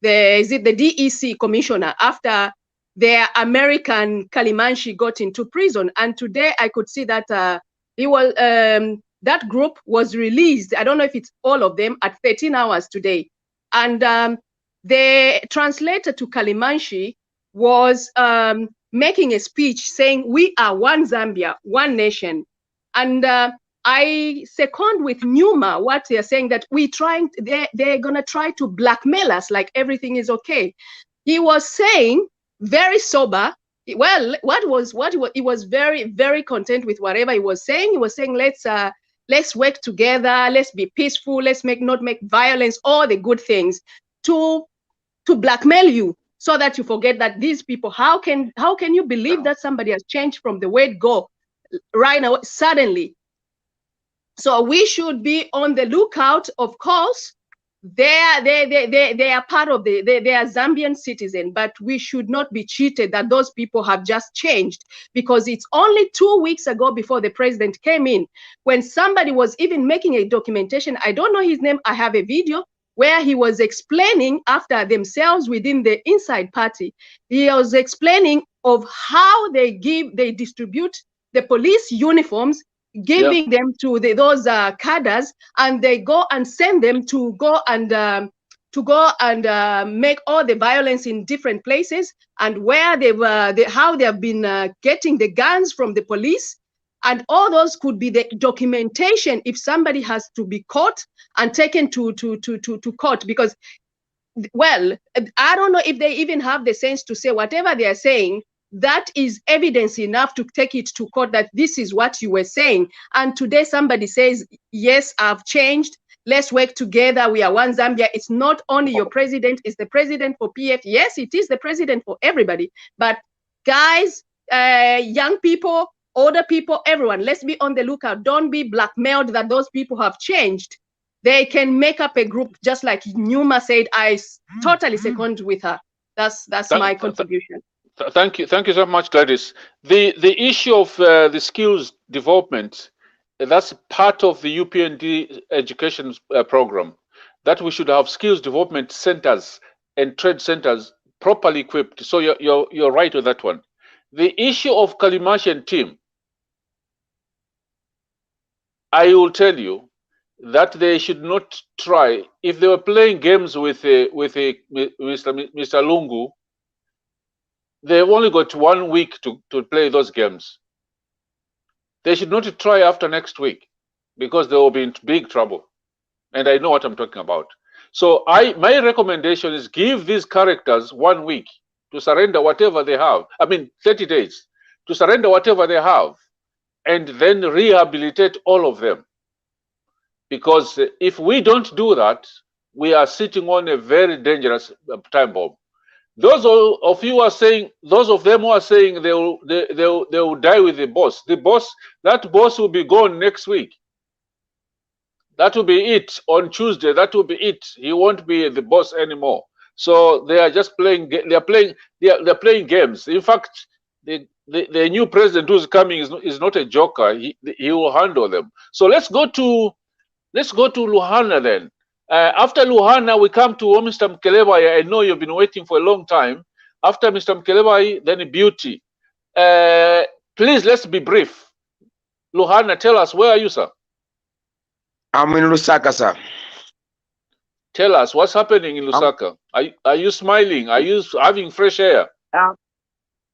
DEC commissioner after their American Kalimanshi got into prison. And today I could see that he was that group was released. I don't know if it's all of them, at 13 hours today. And the translator to Kalimanshi was making a speech saying, we are one Zambia, one nation. And I second with Numa what they're saying, that they're gonna try to blackmail us like everything is okay. He was saying, very sober. Well, he was very, very content with whatever he was saying. He was saying, let's work together, let's be peaceful, let's not make violence, all the good things, to blackmail you, so that you forget that these people, how can you believe that somebody has changed from the word go right now suddenly? So we should be on the lookout. Of course, they are part of they are Zambian citizens, but we should not be cheated that those people have just changed, because it's only 2 weeks ago, before the president came in, when somebody was even making a documentation. I don't know his name. I have a video where he was explaining after themselves within the inside party. He was explaining of how they distribute the police uniforms, giving them to those cadres, and they go and send them to go and make all the violence in different places, and where how they have been getting the guns from the police. And all those could be the documentation if somebody has to be caught and taken to court. Because, well, I don't know if they even have the sense to say whatever they are saying, that is evidence enough to take it to court, that this is what you were saying. And today somebody says, yes, I've changed. Let's work together. We are one Zambia. It's not only your president, it's the president for PF. Yes, it is the president for everybody. But guys, young people, older people, everyone, let's be on the lookout. Don't be blackmailed that those people have changed. They can make up a group, just like Numa said. I totally second with her. That's my contribution. Thank you so much, Gladys. The issue of the skills development, that's part of the UPND education program, that we should have skills development centers and trade centers properly equipped. So you're right with that one. The issue of Kalimanshi team, I will tell you that they should not try. If they were playing games with Mr. Lungu, they've only got 1 week to play those games. They should not try after next week, because they will be in big trouble. and I know what I'm talking about. So my recommendation is give these characters 1 week to surrender whatever they have. I mean, 30 days to surrender whatever they have, and then rehabilitate all of them. Because if we don't do that, we are sitting on a very dangerous time bomb. Those of you are saying, those of them who are saying they will die with the boss. That boss will be gone next week. That will be it on Tuesday. That will be it. He won't be the boss anymore. So they are just playing. They're playing games. In fact, the new president who's coming is not a joker. He will handle them. So let's go to Luhana then. After Luhana, we come to Mr. Mkelebai. I know you've been waiting for a long time. After Mr. Mkelebai, then Beauty. Please, let's be brief. Luhana, tell us, where are you, sir? I'm in Lusaka, sir. Tell us, what's happening in Lusaka? Are you smiling? Are you having fresh air?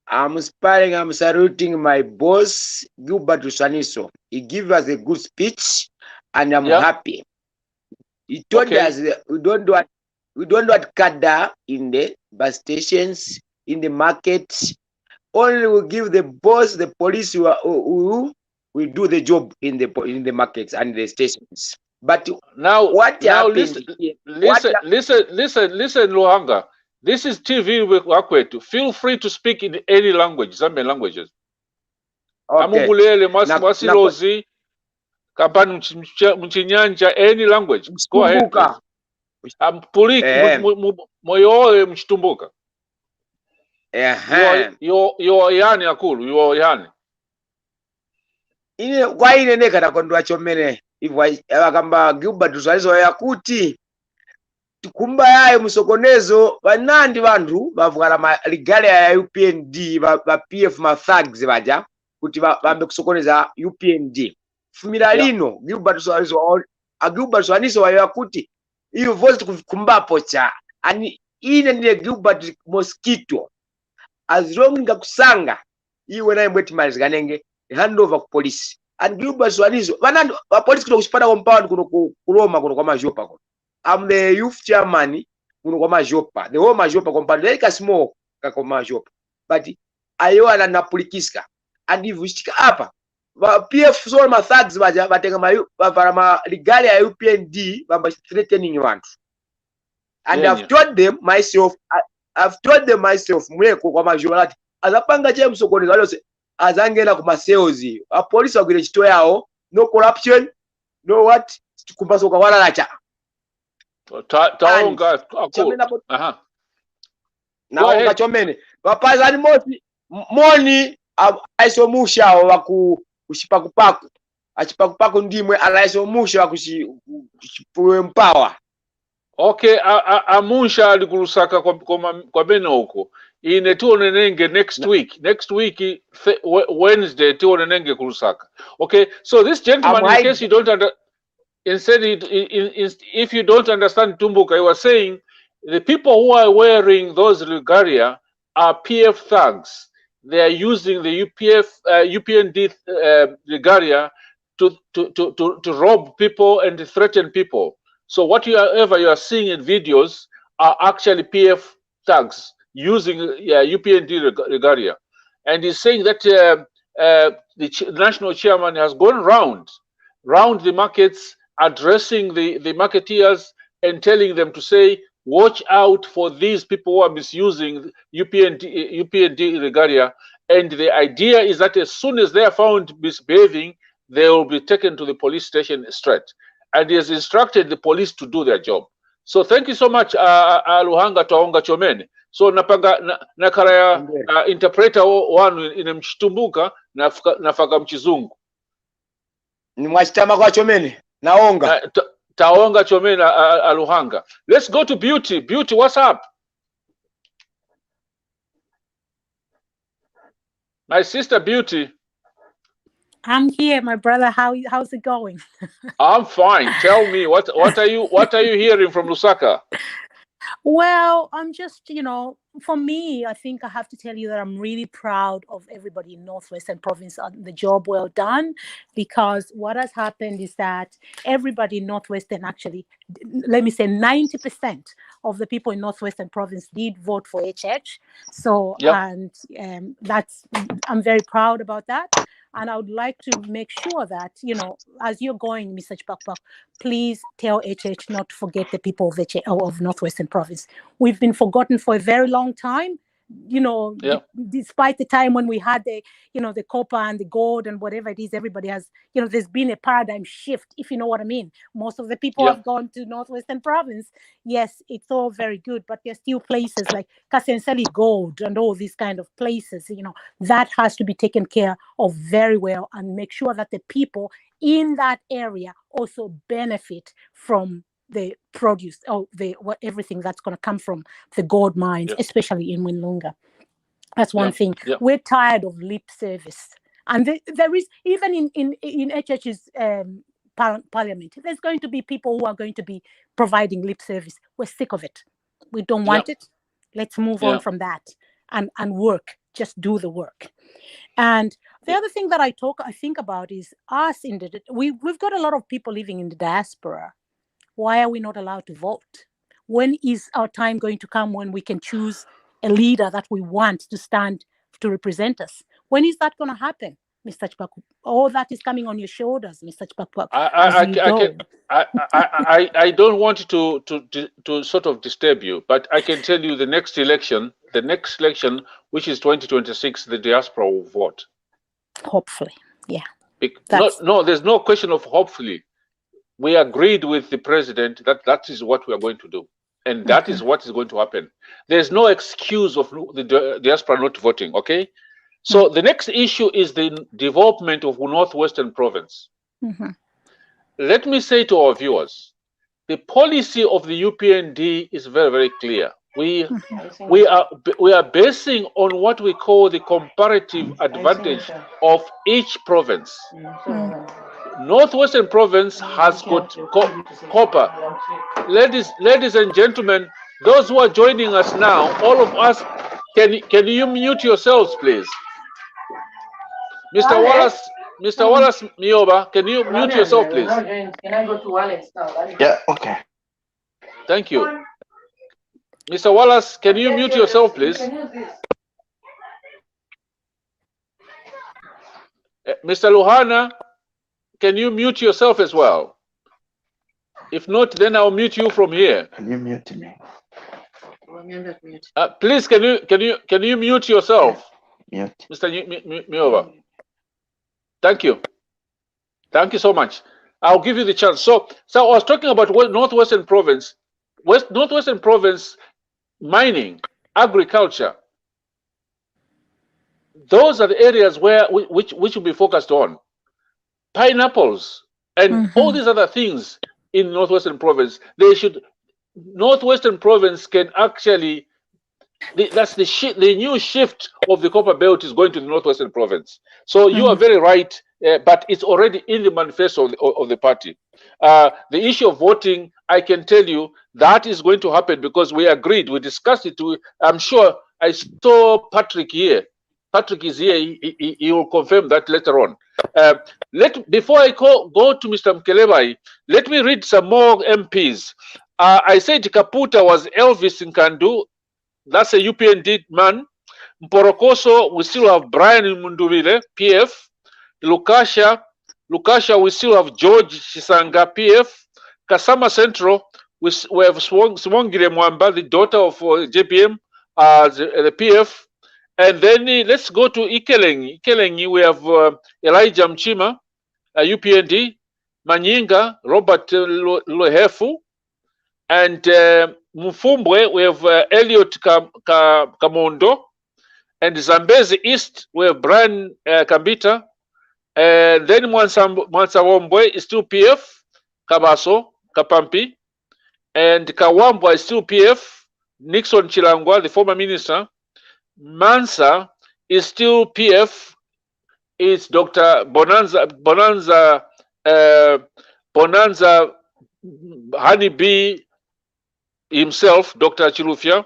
I'm smiling. I'm saluting my boss, Gilbert Rusaniso. He gave us a good speech, and I'm happy. He told us that we don't do kada in the bus stations, in the markets. Only we give the boss, the police who will do the job in the markets and the stations. But now, what listen, Luhanga. This is TV Wakwetu. Feel free to speak in any language, Zambian languages. Okay. Kampani mchinyanja, any language. Go ahead. Moyo mchitumbuka. Yo yani akulu, yo yani. Ine kwa ine nekana kondwa chomene ivo akamba Gilbert Rusaniso yakuti tikumba yaye musokonezo banandi bantu bavugala maligale ya UPND ba PF ma thugs baja kuti bambe kusokoneza UPND. Fumira lino Gilbert Rusaniso yakuti iyo voice kumbapo cha ani ine ndiye Gilbert Mosquito as long ngakusanga iwe naye mweti malizikanenge hand over ku police and Gilbert Rusaniso banandi ba police kuno kuchipata compound kuno kuloma kuno kwa majopa kuno. I'm the youth chairman kuno kwa majopa, the whole majopa compound like a small kwa majopa, but ayo anapulikiska and if ushika hapa PF so ma thugs baja batenga ma ligale ya UPND bamba threatening wantu. And I've told them myself mweko kwa majola azapanga je msokoni zalose azangena kuma sales a police agire chito yao, no corruption, no what kumbaso kwa wala lacha taonga naonga chomene bapazani mosi moni aisomusha waku kushipakupaku achipakupaku ndimwe alaisomusha wakushipuwe mpawa. Okay, amusha alikulusaka kwa beno huko. Ine tuonenenge next week Wednesday tuonenenge kulusaka. Okay, so this gentleman, in case you don't if you don't understand Tumbuka, I was saying the people who are wearing those regalia are PF thugs. They are using the UPND regalia to rob people and to threaten people. So whatever you are seeing in videos are actually PF thugs using UPND regalia. And he's saying that the national chairman has gone round the markets, addressing the marketeers and telling them to say, watch out for these people who are misusing UPND regalia. And the idea is that as soon as they are found misbehaving, they will be taken to the police station straight. And he has instructed the police to do their job. So thank you so much, Luhanga Taonga Chomene. So napanga nakaraya interpreter wanu ine mchitumbuka nafaka mchizungu. Ni mwachitama kwa Chomene naonga. Taonga Chomene Luhanga. Let's go to Beauty. Beauty, what's up? My sister Beauty. I'm here, my brother. How's it going? I'm fine. Tell me, what are you hearing from Lusaka? Well, I'm just, for me, I think I have to tell you that I'm really proud of everybody in Northwestern Province on the job well done, because what has happened is that everybody in Northwestern, actually, let me say 90% of the people in Northwestern Province did vote for HH. So, and I'm very proud about that. And I would like to make sure that, as you're going, Mr. Chipakpak, please tell HH not to forget the people of Northwestern Province. We've been forgotten for a very long time, despite the time when we had the copper and the gold and whatever it is, everybody has, there's been a paradigm shift, if you know what I mean. Most of the people have gone to Northwestern Province. Yes, it's all very good, but there's still places like Kasenseli Gold and all these kind of places, that has to be taken care of very well, and make sure that the people in that area also benefit from the produce or everything that's going to come from the gold mines, especially in Winlunga. That's one thing. We're tired of lip service, and there is, even in HH's parliament, there's going to be people who are going to be providing lip service. We're sick of it. We don't want it. Let's move on from that and work. Just do the work. And the other thing that I think about is us we've got a lot of people living in the diaspora. Why are we not allowed to vote? When is our time going to come when we can choose a leader that we want to stand to represent us? When is that going to happen, Mr. Chipakpak? All that is coming on your shoulders, Mr. Chipakpak. I don't want to sort of disturb you, but I can tell you the next election, which is 2026, the diaspora will vote. Hopefully, yeah. No, there's no question of hopefully. We agreed with the president that is what we are going to do. And that is what is going to happen. There's no excuse of the diaspora not voting, okay? So the next issue is the development of Northwestern Province. Let me say to our viewers, the policy of the UPND is very, very clear. We are basing on what we call the comparative advantage of each province. Northwestern Province has got copper. Ladies and gentlemen, those who are joining us now, all of us, can you mute yourselves, please? Mr. Wallace Mioba, can you mute yourself, please? Can I go to Wallace now? Yeah, okay. Thank you. Mr. Wallace, can you mute yourself, please? Mr. Luhana, can you mute yourself as well? If not, then I'll mute you from here. Can you mute me? Please, can you mute yourself, Mute. Mr. Mioba? Thank you. Thank you so much. I'll give you the chance. So I was talking about Northwestern Province. Northwestern Province, mining, agriculture. Those are the areas which will be focused on. Pineapples and all these other things in Northwestern Province. Northwestern Province can actually, that's the new shift of the copper belt is going to the Northwestern Province. So you are very right, but it's already in the manifesto of the party. The issue of voting, I can tell you that is going to happen because we agreed, we discussed it. I'm sure I saw Patrick here. Patrick is here, he will confirm that later on. Before I go to Mr. Mkelebai, let me read some more MPs. I said Kaputa was Elvis Nkandu. That's a UPND man. Mporokoso, we still have Brian Munduvile, PF. Lukasha, we still have George Chisanga, PF. Kasama Central, we have Swongire Mwamba, the daughter of JPM, the PF. And then let's go to Ikelengi. Ikelengi, we have Elijah Mchima, UPND, Manyinga, Robert Lohefu, and Mfumbwe, we have Elliot Kamondo, and Zambezi East, we have Brian Kambita, and then Mwansawombwe is still PF, Kabaso, Kapampi, and Kawambwa is still PF, Nixon Chilangwa, the former minister. Mansa is still PF. It's Dr. Bonanza Honeybee himself, Dr. Chilufya.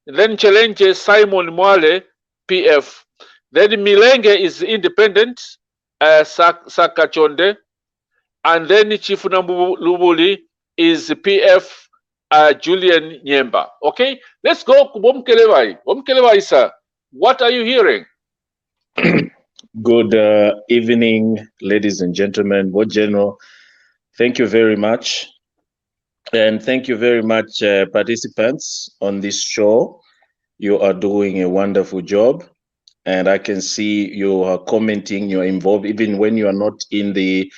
Then Chelenje Simon Mwale, PF. Then Milenge is independent, Sakachonde. And then Chifunambu Lubuli is PF, Julian Nyemba. Okay, let's go to Bomkelewai. Bomkelewai, sir, what are you hearing? Good evening, ladies and gentlemen. Board General, thank you very much. And thank you very much, participants on this show. You are doing a wonderful job. And I can see you are commenting, you're involved. Even when you are not in the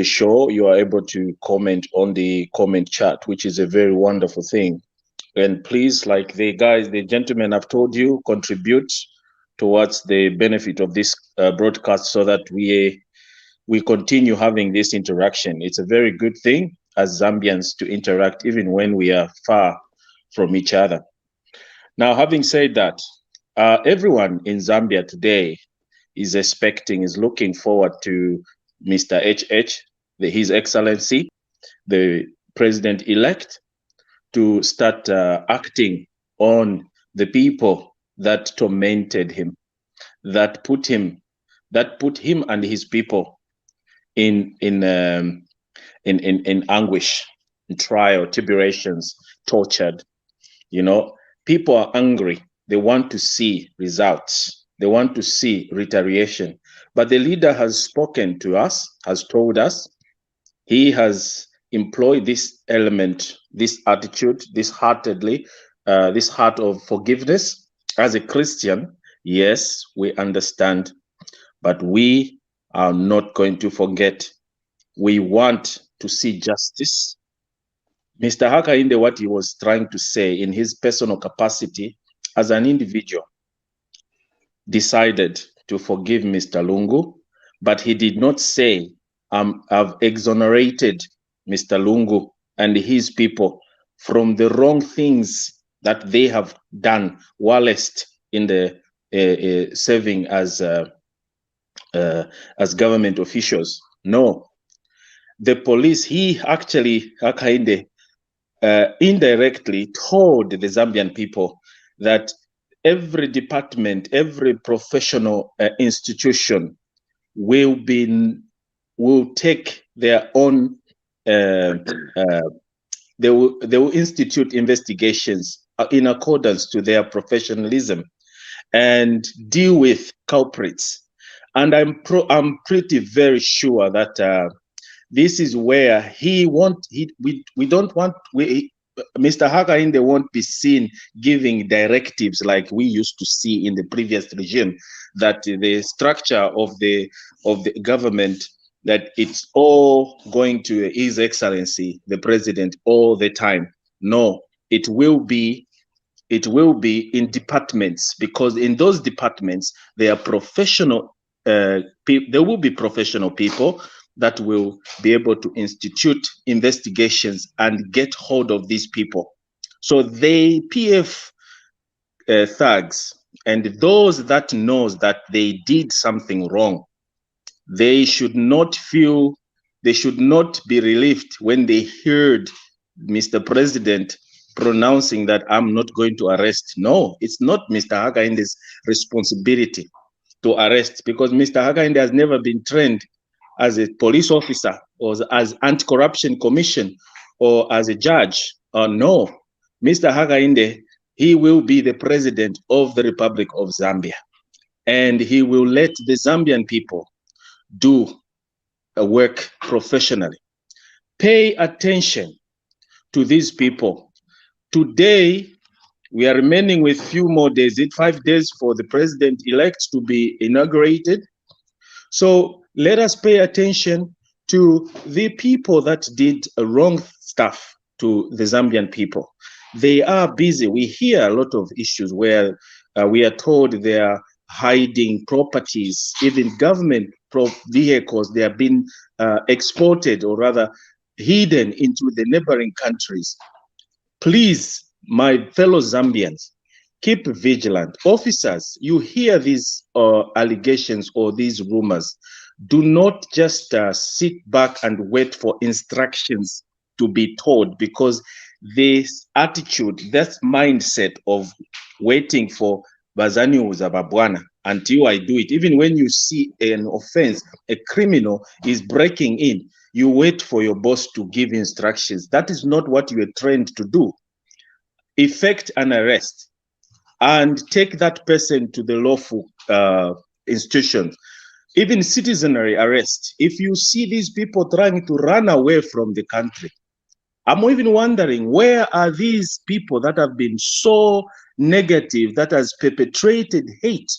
show, you are able to comment on the comment chat, which is a very wonderful thing. And please, like the gentlemen have told you, contribute towards the benefit of this broadcast so that we continue having this interaction. It's a very good thing as Zambians to interact even when we are far from each other. Now, having said that, everyone in Zambia today is looking forward to Mr. HH, His Excellency, the President-elect, to start acting on the people that tormented him, that put him and his people in anguish, in trial, tribulations, tortured. You know, people are angry. They want to see results. They want to see retaliation. But the leader has spoken to us, has told us, he has employed this element, this attitude, this heart of forgiveness. As a Christian, yes, we understand, but we are not going to forget. We want to see justice. Mr. Hakainde, what he was trying to say in his personal capacity as an individual, decided to forgive Mr. Lungu, but he did not say, I've exonerated Mr. Lungu and his people from the wrong things that they have done whilst in the serving as government officials. No, the police, he actually, Hakainde, indirectly told the Zambian people that every department, every professional institution will take their own, they will institute investigations in accordance to their professionalism and deal with culprits. And I'm pretty very sure that this is where Mr. Hakainde won't be seen giving directives like we used to see in the previous regime, that the structure of the government, that it's all going to His Excellency, the President, all the time. No, it will be in departments, because in those departments, there are professional people, there will be professional people that will be able to institute investigations and get hold of these people. So they PF thugs and those that knows that they did something wrong, they should not be relieved when they heard Mr. President pronouncing that I'm not going to arrest. No, it's not Mr. Hakainde's responsibility to arrest, because Mr. Hakainde has never been trained as a police officer or as anti-corruption commission or as a judge. No, Mr. Hakainde, he will be the president of the Republic of Zambia, and he will let the Zambian people do work professionally. Pay attention to these people. Today, we are remaining with few more days, 5 days for the president-elect to be inaugurated. So let us pay attention to the people that did wrong stuff to the Zambian people. They are busy. We hear a lot of issues where we are told they are hiding properties, even government vehicles, they have been exported or rather hidden into the neighboring countries. Please, my fellow Zambians, keep vigilant. Officers, you hear these allegations or these rumors. Do not just sit back and wait for instructions to be told, because this attitude, this mindset of waiting for Bazani Uzababwana until I do it. Even when you see an offense, a criminal is breaking in, you wait for your boss to give instructions. That is not what you are trained to do. Effect an arrest and take that person to the lawful institutions. Even citizenry arrest. If you see these people trying to run away from the country, I'm even wondering, where are these people that have been so negative, that has perpetrated hate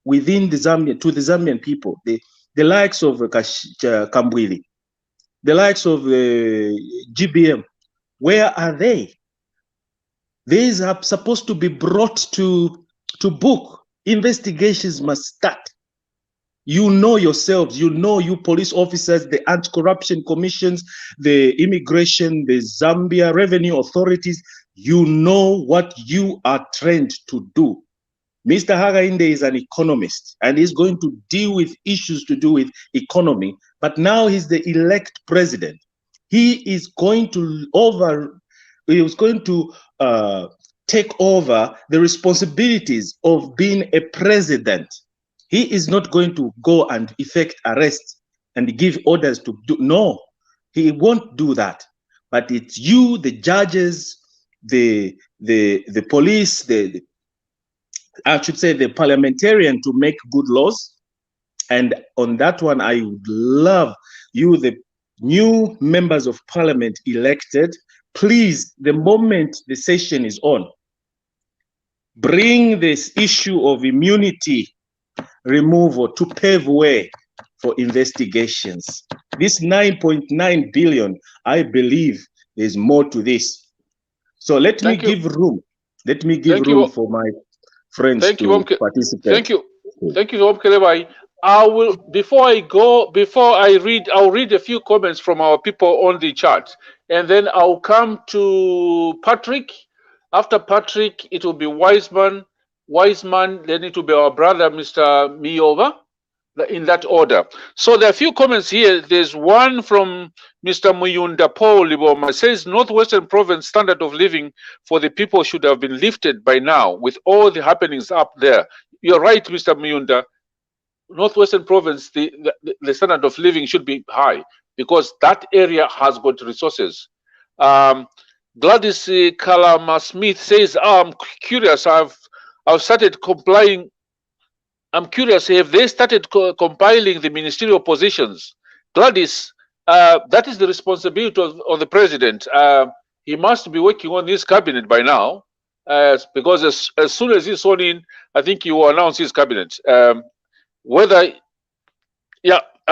within the Zambian, to the Zambian people? The likes of Kambwili, the likes of GBM, where are they? These are supposed to be brought to book. Investigations must start. You know yourselves, you know, you police officers, the anti-corruption commissions, the immigration, the Zambia revenue authorities, you know what you are trained to do. Mr. Hakainde is an economist and he's going to deal with issues to do with economy, but now he's the elect president. He is going to take over the responsibilities of being a president. He is not going to go and effect arrests and give orders to do. No, he won't do that. But it's you, the judges, the police, I should say the parliamentarian, to make good laws. And on that one, I would love you, the new members of parliament elected, please, the moment the session is on, bring this issue of immunity removal to pave way for investigations. This 9.9 billion, I believe there's more to this. So let me give room. Let me give room for my friends to participate. Thank you. Thank you, Om Kelebai. I will, before I read, I'll read a few comments from our people on the chat, and then I'll come to Patrick. After Patrick, it will be Wiseman, then it will be our brother, Mr. Miyova, in that order. So there are a few comments here. There's one from Mr. Muyunda Paul Liboma. Says, Northwestern Province standard of living for the people should have been lifted by now with all the happenings up there. You're right, Mr. Muyunda. Northwestern Province, the standard of living should be high because that area has got resources. Gladys Kalama Smith says, I'm curious, I've started complying. I'm curious, have they started compiling the ministerial positions? Gladys, that is the responsibility of the president. He must be working on his cabinet by now, because as soon as he's sworn in, I think he will announce his cabinet. I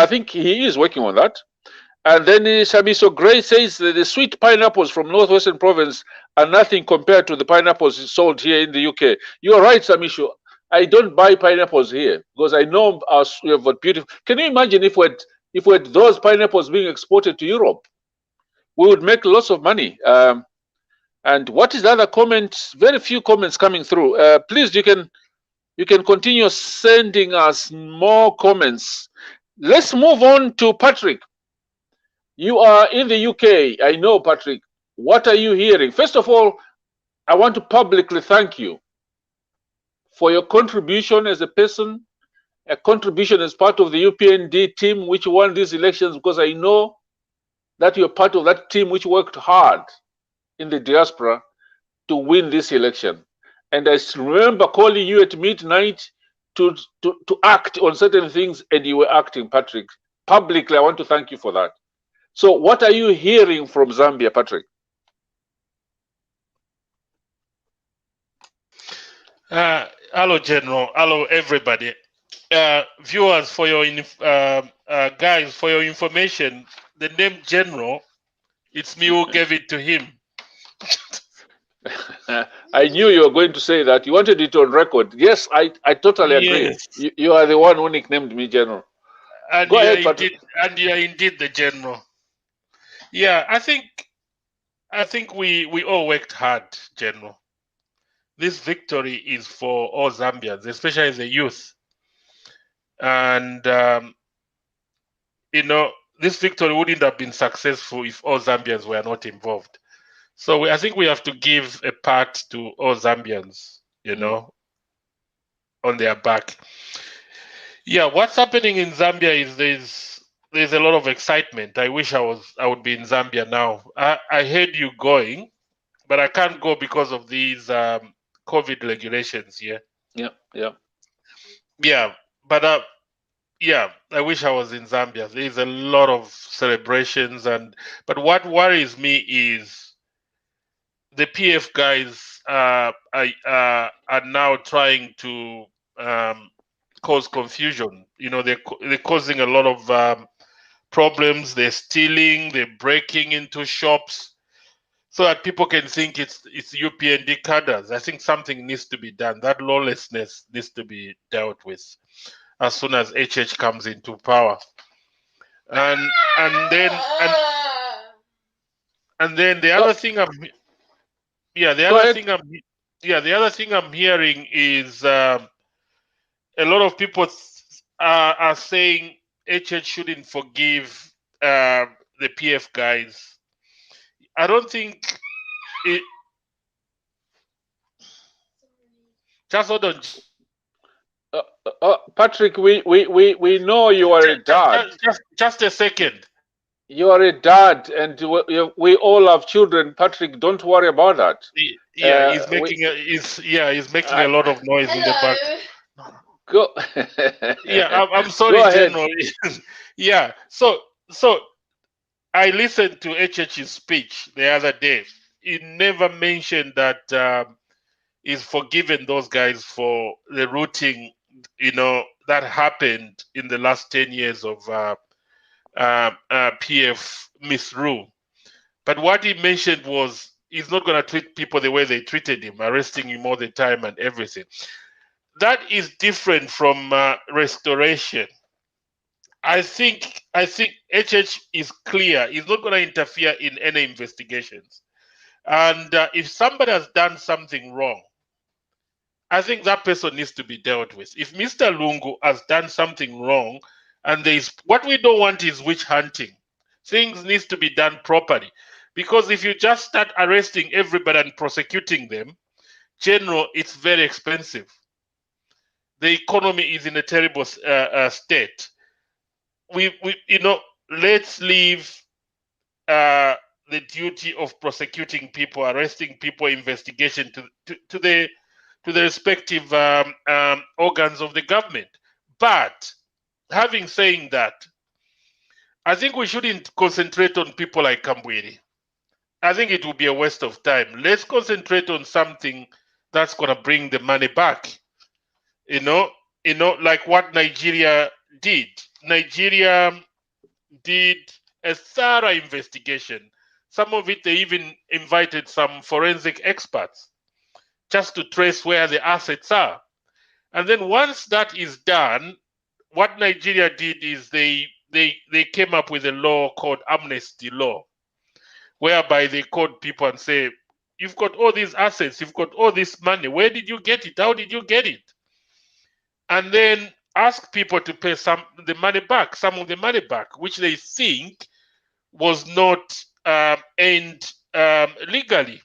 think he is working on that. And then Shamiso Gray says that the sweet pineapples from Northwestern Province are nothing compared to the pineapples sold here in the UK. You're right, Shamisho. I don't buy pineapples here because I know we have got beautiful. Can you imagine if we had those pineapples being exported to Europe? We would make lots of money. And what is the other comment? Very few comments coming through. Please, you can continue sending us more comments. Let's move on to Patrick. You are in the UK. I know, Patrick. What are you hearing? First of all, I want to publicly thank you for your contribution as a person, a contribution as part of the UPND team which won these elections, because I know that you're part of that team which worked hard in the diaspora to win this election. And I remember calling you at midnight to act on certain things, and you were acting, Patrick. Publicly, I want to thank you for that. So what are you hearing from Zambia, Patrick? Hello, General. Hello, everybody. Viewers, for your guys, for your information, the name General, it's me who gave it to him. I knew you were going to say that. You wanted it on record. Yes, I totally agree. Yes. You are the one who nicknamed me General. And Go ahead, Patrick. And you are indeed the General. Yeah, I think we all worked hard, General. This victory is for all Zambians, especially the youth. And, this victory wouldn't have been successful if all Zambians were not involved. So I think we have to give a part to all Zambians, you know, on their back. Yeah, what's happening in Zambia is there's a lot of excitement. I wish I would be in Zambia now. I heard you going, but I can't go because of these COVID regulations here. Yeah, but yeah, I wish I was in Zambia. There's a lot of celebrations, but what worries me is the PF guys are now trying to cause confusion. You know, they're causing a lot of problems. They're stealing, they're breaking into shops, so that people can think it's UPND cadres. I think something needs to be done. That lawlessness needs to be dealt with as soon as HH comes into power. And then the other thing the other thing I'm hearing is a lot of people are saying HH shouldn't forgive the PF guys. I don't think it. Just hold on. Patrick, we know you are a dad. Just a second. You are a dad, and we all have children. Patrick, don't worry about that. Yeah, he's making a lot of noise in the back. Go. Yeah, I'm sorry, Go ahead. General. Yeah, so I listened to HH's speech the other day. He never mentioned that he's forgiven those guys for the routing, you know, that happened in the last 10 years of PF misrule. But what he mentioned was he's not going to treat people the way they treated him, arresting him all the time and everything. That is different from restoration. I think HH is clear. He's not going to interfere in any investigations. And if somebody has done something wrong, I think that person needs to be dealt with. If Mr. Lungu has done something wrong, and what we don't want is witch hunting. Things needs to be done properly. Because if you just start arresting everybody and prosecuting them, General, it's very expensive. The economy is in a terrible state. Let's leave the duty of prosecuting people, arresting people, investigation to the respective organs of the government. But having saying that, I think we shouldn't concentrate on people like Kambwiri. I think it will be a waste of time. Let's concentrate on something that's going to bring the money back. You know, like what Nigeria did. Nigeria did a thorough investigation. Some of it, they even invited some forensic experts just to trace where the assets are. And then once that is done, what Nigeria did is they came up with a law called amnesty law, whereby they called people and say, you've got all these assets, you've got all this money, where did you get it? How did you get it? And then ask people to pay some of the money back, which they think was not earned legally.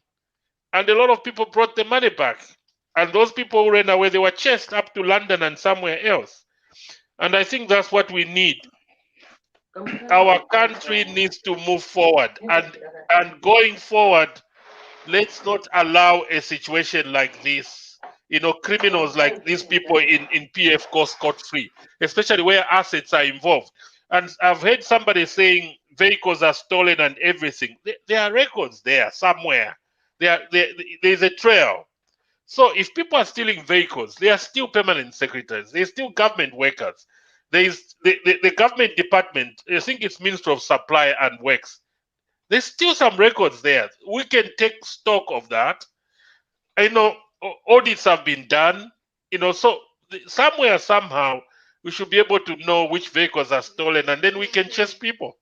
And a lot of people brought the money back. And those people who ran away, they were chased up to London and somewhere else. And I think that's what we need. Our country needs to move forward. And going forward, let's not allow a situation like this. You know, criminals like these people in PF go scot-free, especially where assets are involved. And I've heard somebody saying vehicles are stolen and everything. There are records there somewhere. There's a trail. So if people are stealing vehicles, they are still permanent secretaries. They're still government workers. There's the government department, I think it's Ministry of Supply and Works. There's still some records there. We can take stock of that. I know audits have been done, you know, so somewhere, somehow, we should be able to know which vehicles are stolen, and then we can chase people.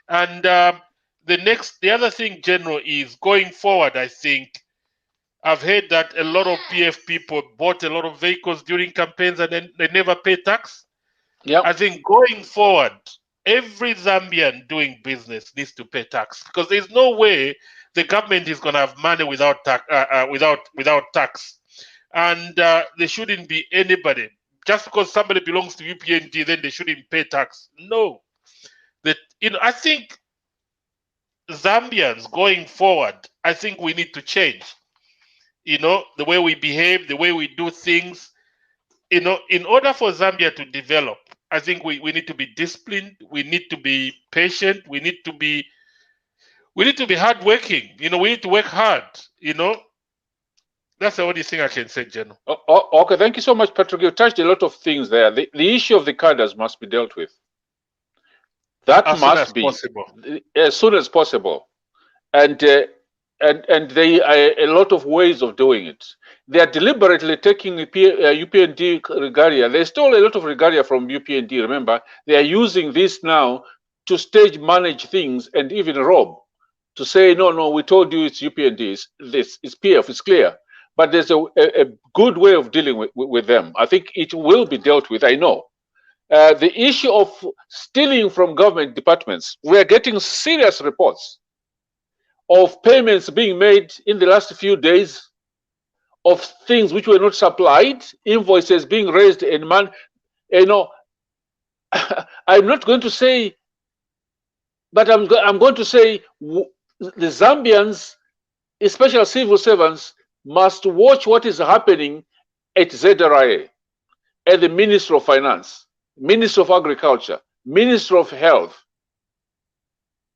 And the other thing, General, is going forward, I think, I've heard that a lot of PF people bought a lot of vehicles during campaigns and then they never pay tax. Yeah. I think going forward, every Zambian doing business needs to pay tax, because there's no way the government is going to have money without tax, and there shouldn't be anybody just because somebody belongs to UPND, then they shouldn't pay tax. No, that I think Zambians going forward, I think we need to change. The way we behave, the way we do things. In order for Zambia to develop, I think we need to be disciplined. We need to be patient. We need to be hardworking. We need to work hard. That's the only thing I can say, General. Okay, thank you so much, Patrick. You touched a lot of things there. The issue of the cadres must be dealt with. That must be as soon as possible, and there are a lot of ways of doing it. They are deliberately taking UPND regalia. There's still a lot of regalia from UPND. Remember, they are using this now to stage manage things and even rob. To say no, we told you it's UPND. It's PF. It's clear. But there's a good way of dealing with them. I think it will be dealt with. I know. The issue of stealing from government departments, we are getting serious reports of payments being made in the last few days of things which were not supplied, invoices being raised in man. I'm not going to say, but I'm going to say the Zambians, especially civil servants, must watch what is happening at ZRA, at the Ministry of Finance, Ministry of Agriculture, Ministry of Health.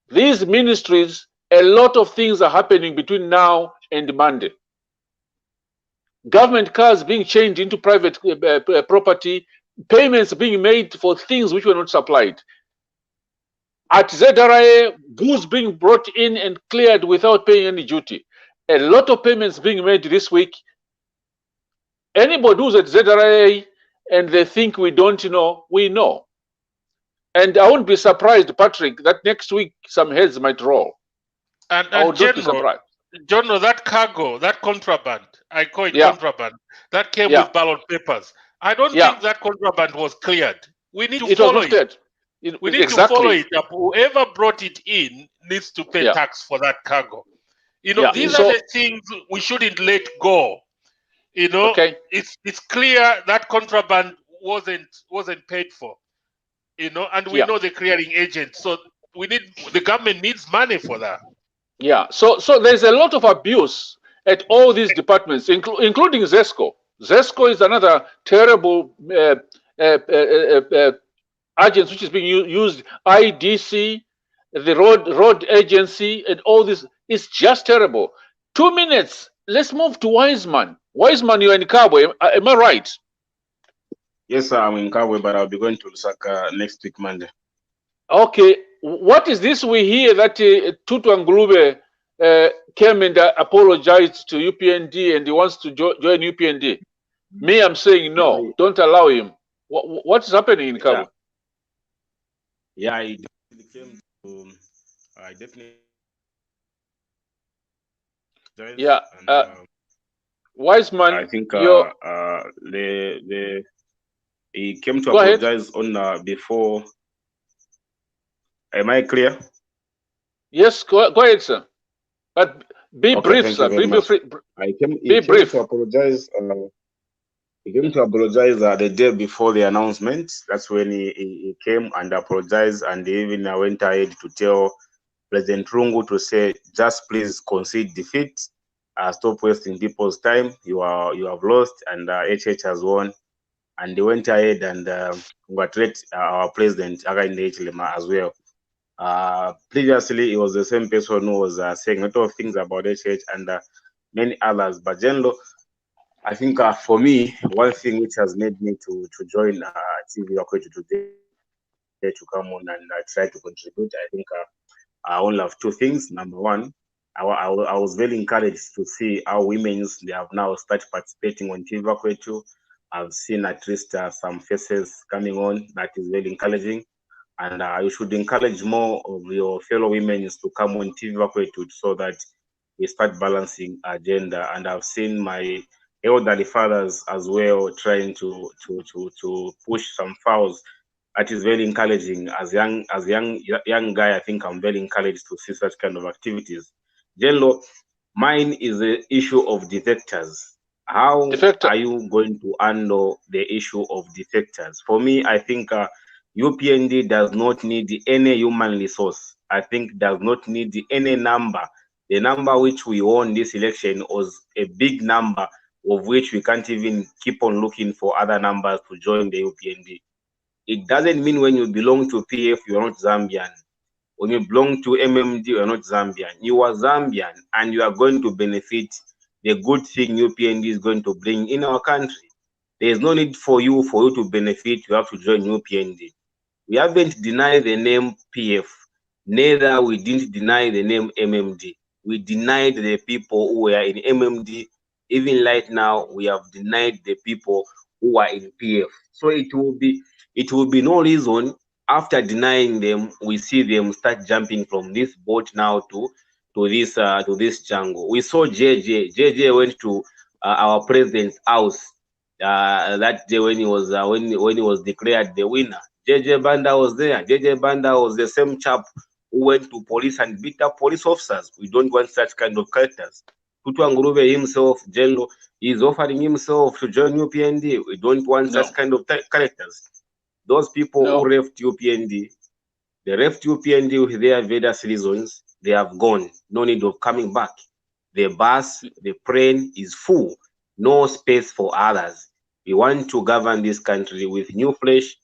These ministries, a lot of things are happening between now and Monday. Government cars being changed into private property, payments being made for things which were not supplied. At ZRA, goods being brought in and cleared without paying any duty. A lot of payments being made this week. Anybody who's at ZRA and they think we don't know, we know. And I won't be surprised, Patrick, that next week some heads might roll. And I would not be surprised. General, that cargo, that contraband, I call it contraband, that came with ballot papers. I don't think that contraband was cleared. We need to follow it. We need to follow it up. Whoever brought it in needs to pay tax for that cargo. These are the things we shouldn't let go. It's clear that contraband wasn't paid for. And we know the clearing agent. So the government needs money for that. Yeah, so there's a lot of abuse at all these departments, including ZESCO. ZESCO is another terrible agency which is being used. IDC, the road agency, and all this is just terrible. 2 minutes. Let's move to Wiseman. Wiseman, you're in Kabwe. Am I right? Yes, sir, I'm in Kabwe, but I'll be going to Lusaka next week, Monday. Okay. What is this we hear that Tutu Ngulube came and apologized to UPND and he wants to join UPND? Me, I'm saying no, don't allow him. What's happening in Kabwe? Yeah, I definitely came to, I definitely. Yeah, and, Wiseman, I think he came to apologize on before. Am I clear? Yes, go ahead, sir. But be brief, sir. Be brief. He came to apologize. He came to apologize the day before the announcement. That's when he came and apologized, and he even went ahead to tell President Rungu to say, just please concede defeat. Stop wasting people's time. You have lost, and HH has won. And they went ahead and congratulate our president, Hichilema, as well. Previously, it was the same person who was saying a lot of things about HH and many others. But generally, I think for me, one thing which has made me to join TV Wakwetu today to come on and try to contribute, I think I only have two things. Number one, I was very encouraged to see how women's they have now started participating on TV Wakwetu. I've seen at least some faces coming on. That is very encouraging. And you should encourage more of your fellow women to come on TV Wakwetu so that we start balancing agenda. And I've seen my elderly fathers as well trying to push some files. That is very encouraging. As young guy, I think I'm very encouraged to see such kind of activities. General, mine is the issue of defectors. How are you going to handle the issue of defectors? For me, I think UPND does not need any human resource. I think does not need any number. The number which we won this election was a big number, of which we can't even keep on looking for other numbers to join the UPND. It doesn't mean when you belong to PF, you are not Zambian. When you belong to MMD, you are not Zambian. You are Zambian, and you are going to benefit the good thing UPND is going to bring in our country. There is no need for you to benefit. You have to join UPND. We haven't denied the name PF. Neither we didn't deny the name MMD. We denied the people who were in MMD. Even right now, we have denied the people who are in PF. So it will be no reason after denying them, we see them start jumping from this boat now to this jungle. We saw JJ went to our president's house that day when he was declared the winner. JJ Banda was there. JJ Banda was the same chap who went to police and beat up police officers. We don't want such kind of characters. Tutu Nguruve himself, Jello, is offering himself to join UPND. We don't want such kind of characters. Those people who left UPND, they left UPND with their various reasons. They have gone. No need of coming back. The bus, the plane is full. No space for others. We want to govern this country with new flesh,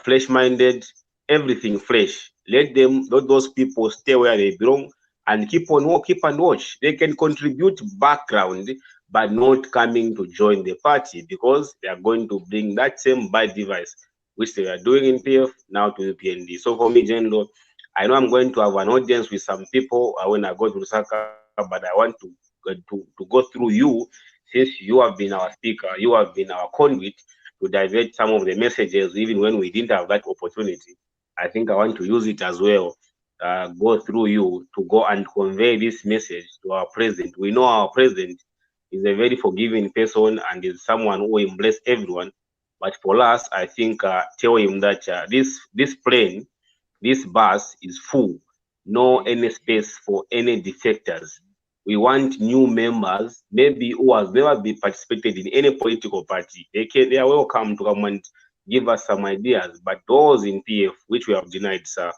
flesh-minded, everything fresh. Let those people stay where they belong and keep and watch. They can contribute background, but not coming to join the party because they are going to bring that same bad device which they are doing in PF now to UPND. So for me, General, I know I'm going to have an audience with some people when I go to Lusaka, but I want to go through you, since you have been our speaker, you have been our conduit to divert some of the messages, even when we didn't have that opportunity. I think I want to use it as well, go through you to go and convey this message to our president. We know our president is a very forgiving person and is someone who embraces everyone. But for us, I think tell him that this plane, this bus is full, no any space for any defectors. We want new members, maybe who has never been participated in any political party. They are welcome to come and give us some ideas. But those in PF, which we have denied, sir,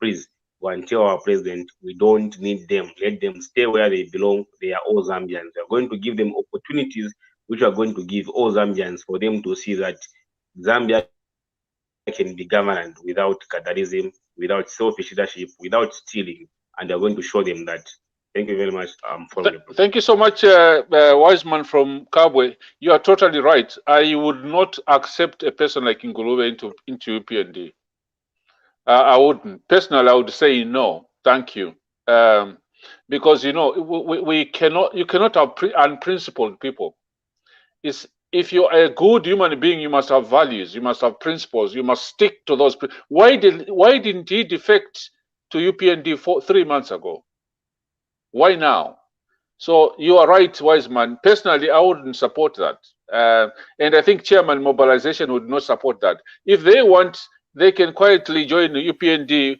please go and tell our president we don't need them. Let them stay where they belong. They are all Zambians. We are going to give them opportunities which are going to give all Zambians for them to see that Zambia can be governed without capitalism, without selfish leadership, without stealing, and they're going to show them that. Thank you very much. Thank you so much, Wiseman from Kabwe. You are totally right. I would not accept a person like Ngulube into UPND. I wouldn't. Personally, I would say no, thank you. Because, you know, you cannot have unprincipled people. If you're a good human being, you must have values, you must have principles, you must stick to those. Why didn't he defect to UPND 3 months ago? Why now? So you are right, Wiseman. Personally, I wouldn't support that. And I think Chairman Mobilization would not support that. If they want, they can quietly join the UPND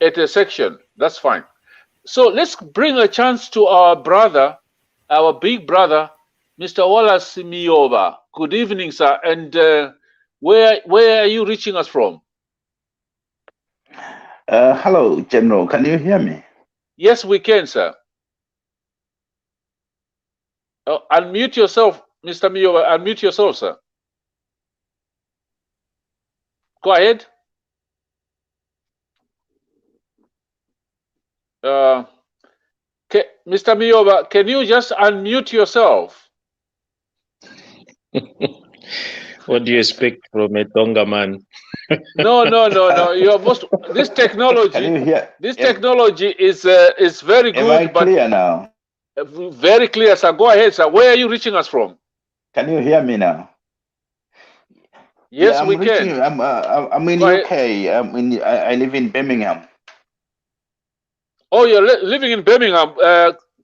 at a section. That's fine. So let's bring a chance to our brother, our big brother, Mr. Wallace Mioba. Good evening, sir. And where are you reaching us from? Hello, General. Can you hear me? Yes, we can, sir. Unmute yourself, Mr. Mioba. Unmute yourself, sir. Go ahead. Mr. Mioba, can you just unmute yourself? What do you expect from a Tonga man? No. You are most. This technology. This technology is very good. Am I clear now? Very clear, sir. Go ahead, sir. Where are you reaching us from? Can you hear me now? Yes, yeah, we can. I'm in UK. I live in Birmingham. Oh, you're living in Birmingham.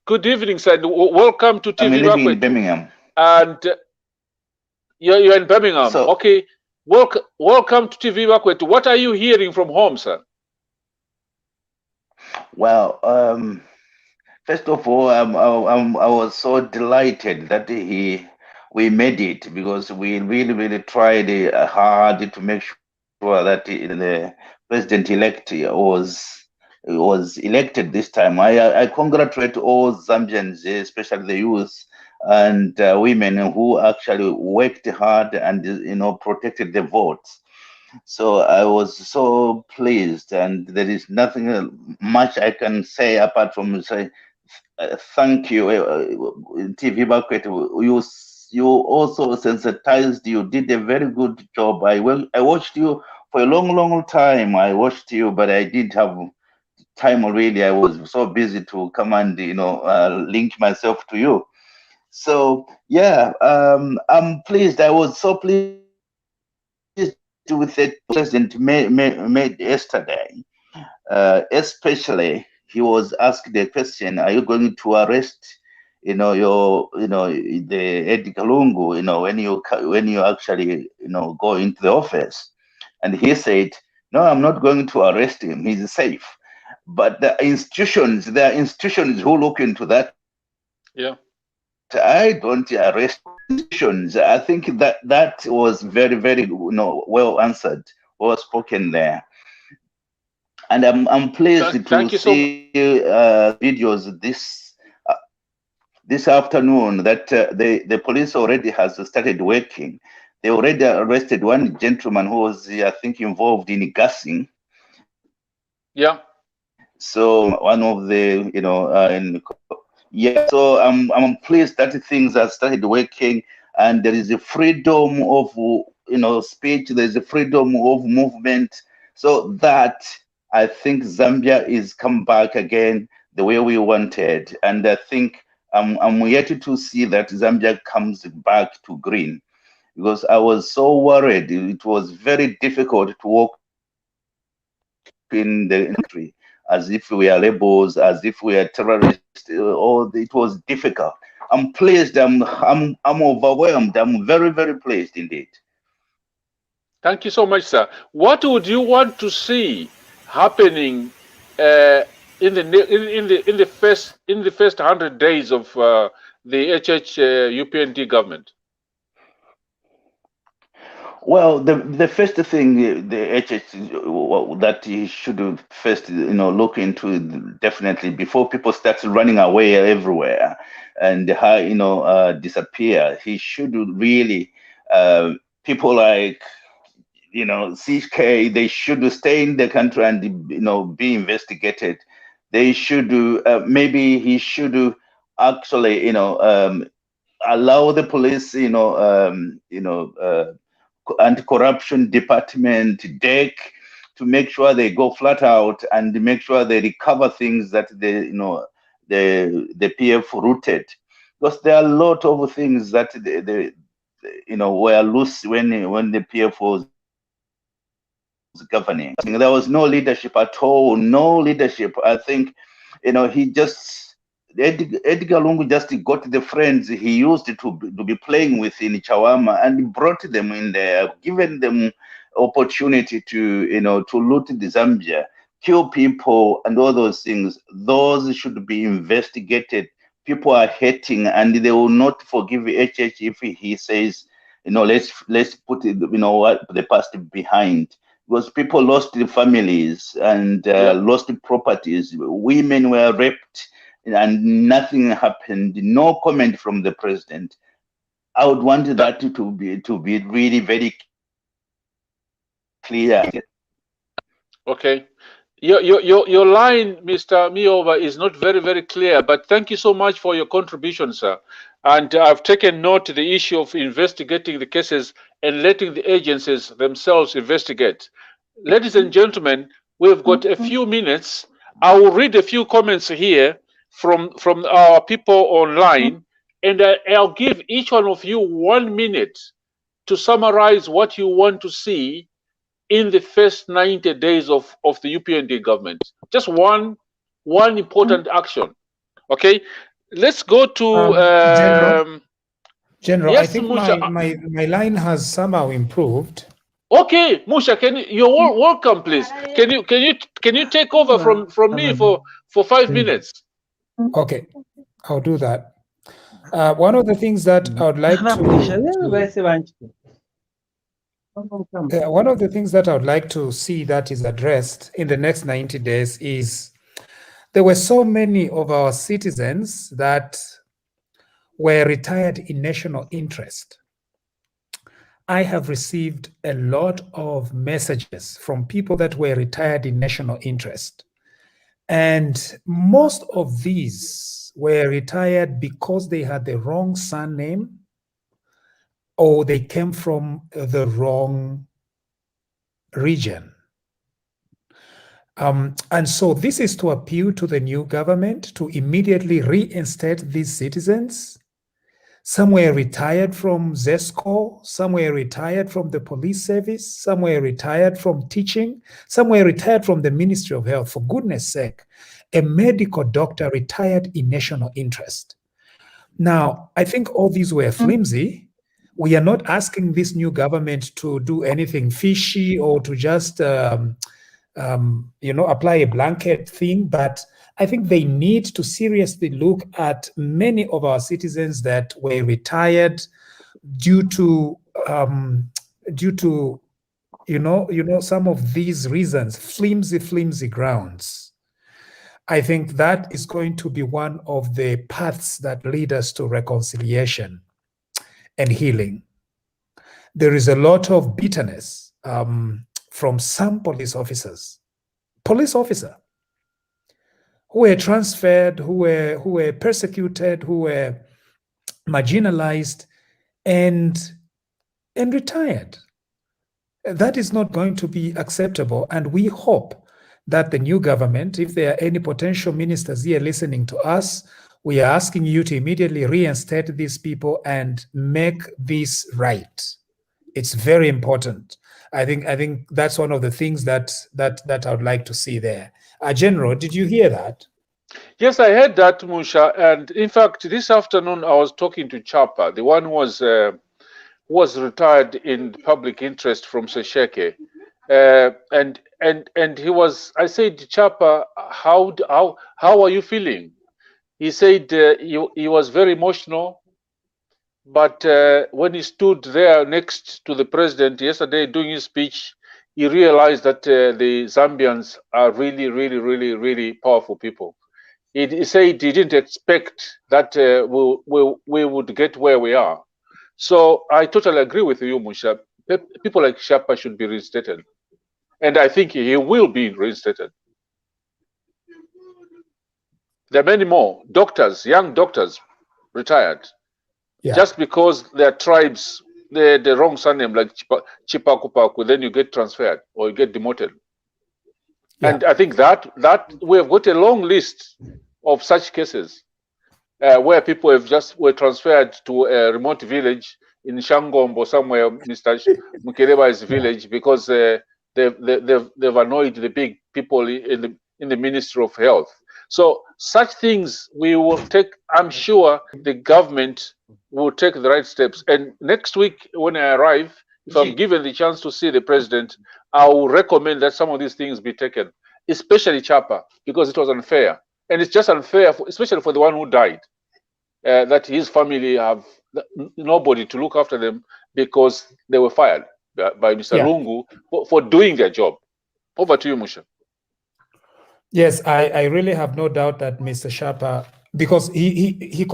Good evening, sir. Welcome to TV. I'm living in Birmingham. And you're in Birmingham. So, okay. Welcome to TV Bakwet. What are you hearing from home, sir? Well, First of all, I was so delighted that we made it, because we really tried hard to make sure that the president-elect was elected this time. I congratulate all Zambians, especially the youth and women who actually worked hard and protected the votes. So I was so pleased, and there is nothing much I can say apart from say thank you, TV Bucket. You also sensitized. You did a very good job. I watched you for a long time. I watched you, but I didn't have time already. I was so busy to come and link myself to you. So yeah, I'm pleased. I was so pleased with the president made yesterday. Especially, he was asked the question: "Are you going to arrest, the Edgar Lungu, when you actually, go into the office?" And he said, "No, I'm not going to arrest him. He's safe." But there are institutions who look into that. Yeah. I don't arrest institutions. I think that was very well answered, well spoken there. And I'm pleased to see videos this afternoon that the police already has started working. They already arrested one gentleman who was, I think, involved in gassing. Yeah. So one of the, so I'm pleased that things have started working, and there is a freedom of speech. There is a freedom of movement. So that I think Zambia is come back again the way we wanted, and I think I'm yet to see that Zambia comes back to green, because I was so worried. It was very difficult to walk in the country as if we are rebels, as if we are terrorists. It was difficult. I'm pleased. I'm overwhelmed. I'm very pleased indeed. Thank you so much, sir. What would you want to see happening in the first 100 days of the UPND government? Well, the first thing the HH that he should first look into, definitely, before people start running away everywhere and disappear, he should really people like CK, they should stay in the country and be investigated. They should maybe he should actually allow the police anti-corruption department, DEC, to make sure they go flat out and make sure they recover things that the PF rooted, because there are a lot of things that were loose when the PF was governing. There was no leadership at all. No leadership. I think he just. Edgar Lungu just got the friends he used to be playing with in Chawama and brought them in there, given them opportunity to loot the Zambia, kill people, and all those things. Those should be investigated. People are hating, and they will not forgive HH if he says, let's put the past behind. Because people lost their families and lost properties. Women were raped, and nothing happened. No comment from the president. I would want that to be really very clear. Okay. Your line, Mr. Mioba, is not very clear, but thank you so much for your contribution, sir. And I've taken note of the issue of investigating the cases and letting the agencies themselves investigate. Ladies and gentlemen, we've got a few minutes. I will read a few comments here from our people online, and I'll give each one of you 1 minute to summarize what you want to see in the first 90 days of the UPND government. Just one important action. Okay, let's go to General, yes, I think Musha. my line has somehow improved. Okay, Musha, you're welcome, please. Can you take over from me for 5 minutes? Okay, I'll do that. One of the things that I would like one of the things that I would like to see that is addressed in the next 90 days is there were so many of our citizens that were retired in national interest. I have received a lot of messages from people that were retired in national interest. And most of these were retired because they had the wrong surname or they came from the wrong region. And so this is to appeal to the new government to immediately reinstate these citizens. Some were retired from ZESCO, some were retired from the police service, some were retired from teaching, some were retired from the Ministry of Health. For goodness sake, a medical doctor retired in national interest. Now, I think all these were flimsy. We are not asking this new government to do anything fishy or to just apply a blanket thing, but I think they need to seriously look at many of our citizens that were retired due to some of these reasons, flimsy grounds. I think that is going to be one of the paths that lead us to reconciliation and healing. There is a lot of bitterness from some police officers, who were transferred, who were persecuted, who were marginalized and retired. That is not going to be acceptable. And we hope that the new government, if there are any potential ministers here listening to us, we are asking you to immediately reinstate these people and make this right. It's very important. I think that's one of the things that I would like to see there. General, did you hear that? Yes, I heard that, Musha. And in fact, this afternoon I was talking to Chapa, the one who was retired in public interest from Sesheke, and he was. I said, Chapa, how are you feeling? He said he was very emotional, but when he stood there next to the president yesterday doing his speech, he realized that the Zambians are really, really, really, really powerful people. He said he didn't expect that we would get where we are. So I totally agree with you, Musha. People like Shapa should be reinstated. And I think he will be reinstated. There are many more doctors, young doctors, retired. Yeah. Just because their tribes, the wrong surname, like Chipakupaku, then you get transferred or you get demoted. Yeah. And I think that we have got a long list of such cases where people were transferred to a remote village in Shangombo, somewhere, Mr. Mukereba's village, because they've annoyed the big people in the Ministry of Health. So such things we will take. I'm sure the government will take the right steps. And next week when I arrive, if I'm given the chance to see the president, I will recommend that some of these things be taken, especially Chapa, because it was unfair. And it's just unfair, especially for the one who died, that his family have nobody to look after them because they were fired by Mr. Lungu for doing their job. Over to you, Musha. Yes, I really have no doubt that Mr. Shapa, because he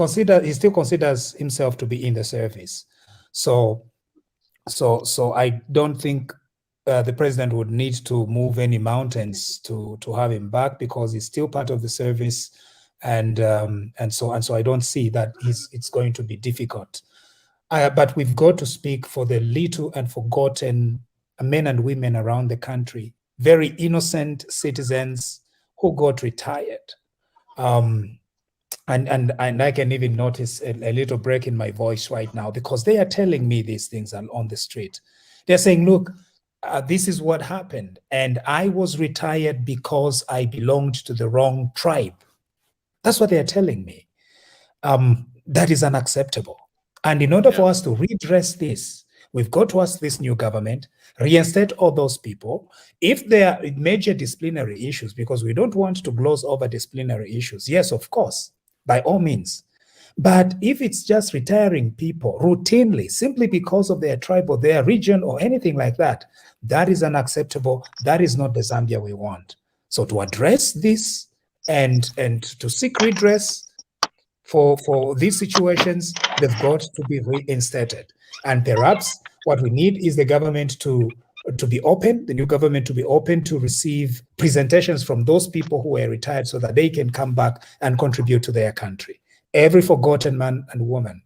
still considers himself to be in the service. So I don't think the president would need to move any mountains to have him back, because he's still part of the service, and so I don't see that it's going to be difficult. But we've got to speak for the little and forgotten men and women around the country, very innocent citizens who got retired. And I can even notice a little break in my voice right now, because they are telling me these things on the street. They're saying, look, this is what happened, and I was retired because I belonged to the wrong tribe. That's what they're telling me. That is unacceptable. And in order for us to redress this, We've got to ask this new government, reinstate all those people. If there are major disciplinary issues, because we don't want to gloss over disciplinary issues, yes, of course, by all means. But if it's just retiring people routinely, simply because of their tribe or their region or anything like that, that is unacceptable. That is not the Zambia we want. So to address this and to seek redress for these situations, they've got to be reinstated. And perhaps what we need is the government to be open, the new government to be open to receive presentations from those people who were retired so that they can come back and contribute to their country. Every forgotten man and woman.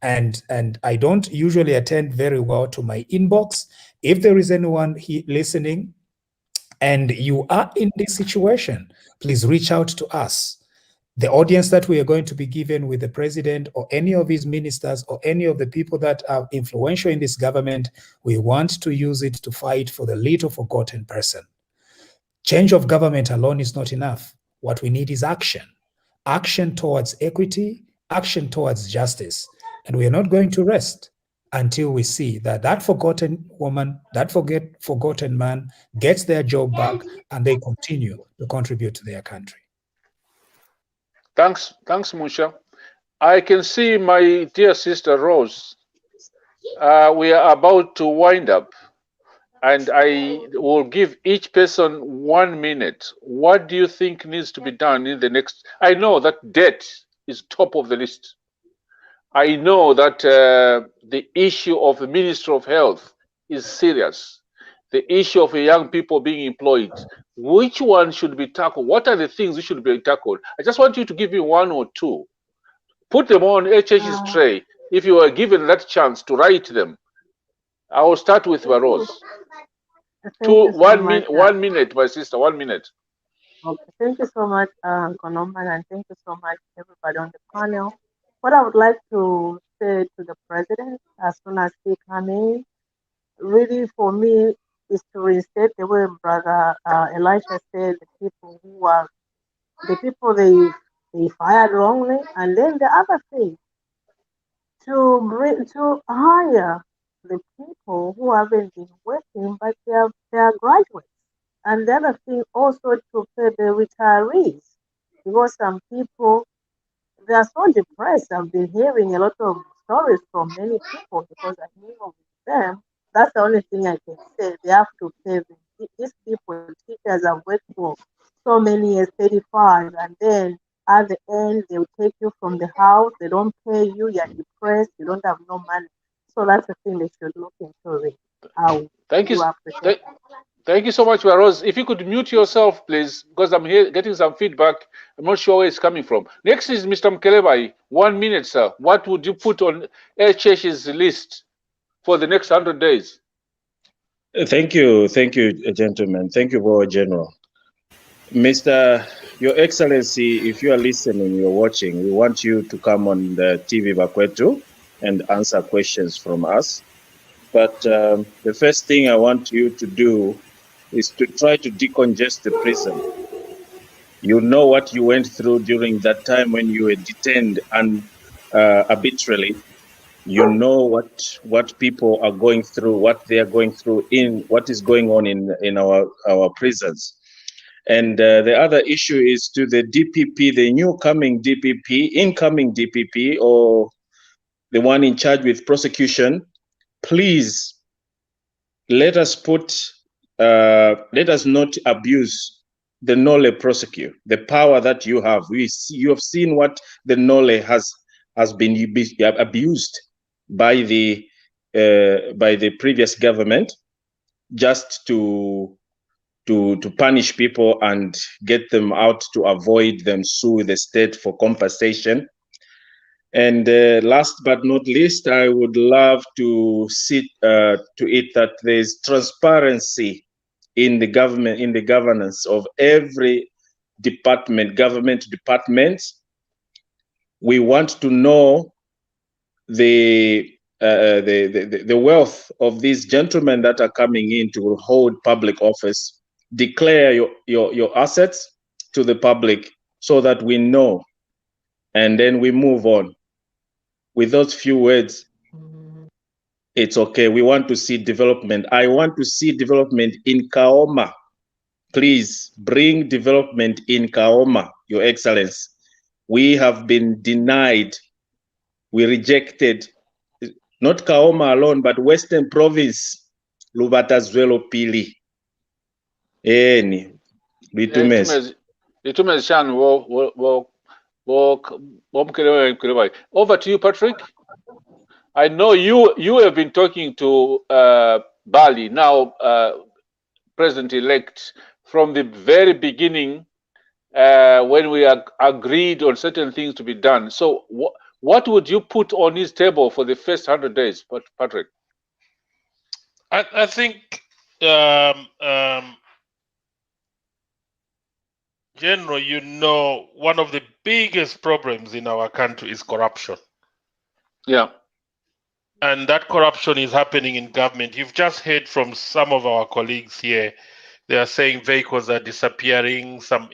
And I don't usually attend very well to my inbox. If there is anyone listening and you are in this situation, please reach out to us. The audience that we are going to be given with the president or any of his ministers or any of the people that are influential in this government, we want to use it to fight for the little forgotten person. Change of government alone is not enough. What we need is action. Action towards equity, action towards justice. And we are not going to rest until we see that that forgotten woman, that forgotten man gets their job back and they continue to contribute to their country. Thanks, Musha. I can see my dear sister Rose. We are about to wind up. And I will give each person 1 minute. What do you think needs to be done in the next? I know that debt is top of the list. I know that the issue of the Ministry of Health is serious. The issue of young people being employed. Which one should be tackled? What are the things that should be tackled? I just want you to give me one or two. Put them on HH's tray if you are given that chance to write them. I will start with Rose. 1 minute, my sister, 1 minute. Okay, thank you so much, Konoman, and thank you so much, everybody on the panel. What I would like to say to the president as soon as he comes in, really for me, is to reinstate the way Brother Elisha said the people they fired wrongly, and then the other thing, to hire the people who haven't been working, but they are graduates. And the other thing also to pay the retirees, because some people, they are so depressed. I've been hearing a lot of stories from many people because I knew them. That's the only thing I can say. They have to pay them. These people, teachers have worked for so many years, 35, and then at the end, they will take you from the house. They don't pay you. You're depressed. You don't have no money. So that's the thing they should look into. Thank you. Thank you so much, Rose. If you could mute yourself, please, because I'm here getting some feedback. I'm not sure where it's coming from. Next is Mr. Mkelebai. 1 minute, sir. What would you put on HH's list for the next 100 days? Thank you, gentlemen. Thank you, War General. Your Excellency, if you are listening, you're watching, we want you to come on the TV Bakwetu and answer questions from us. But the first thing I want you to do is to try to decongest the prison. You know what you went through during that time when you were detained and arbitrarily. You know what people are going through, what they are going through, what is going on in our prisons. And the other issue is to the DPP, the incoming DPP, or the one in charge with prosecution. Please let us not abuse the Nole prosecute, the power that you have. You have seen what the Nole has been abused by the previous government just to punish people and get them out to avoid them sue the state for compensation. And last but not least, I would love to see to it that there's transparency in the government, in the governance of every government departments. We want to know the wealth of these gentlemen that are coming in to hold public office. Declare your assets to the public so that we know, and then we move on. With those few words, It's okay. We want to see development. I want to see development in Kaoma. Please bring development in Kaoma, Your Excellency. We have been denied. We rejected, not Kaoma alone, but Western Province, Lubatazwelo Pili. Eni, Over to you, Patrick. I know you have been talking to Bali, now President-elect, from the very beginning when we agreed on certain things to be done. So what would you put on his table for the first 100 days, Patrick? I think, General, you know, one of the biggest problems in our country is corruption. Yeah. And that corruption is happening in government. You've just heard from some of our colleagues here. They are saying vehicles are disappearing. Some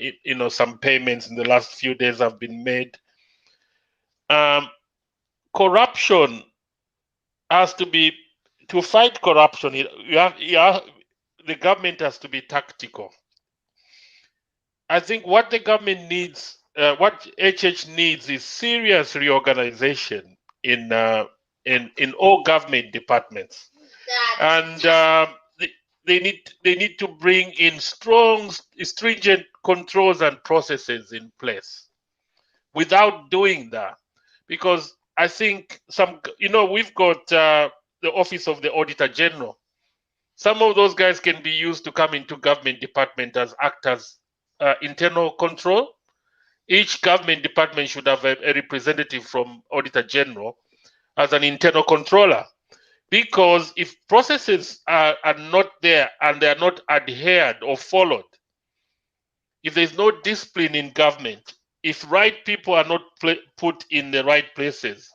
payments in the last few days have been made. Corruption has to be, to fight corruption, the government has to be tactical. I think what the government needs, what HH needs, is serious reorganization in all government departments, and they need to bring in strong, stringent controls and processes in place. Without doing that, because I think we've got the Office of the Auditor General. Some of those guys can be used to come into government department as actors. Internal control. Each government department should have a representative from Auditor General as an internal controller, because if processes are not there and they are not adhered or followed, if there's no discipline in government, if right people are not put in the right places,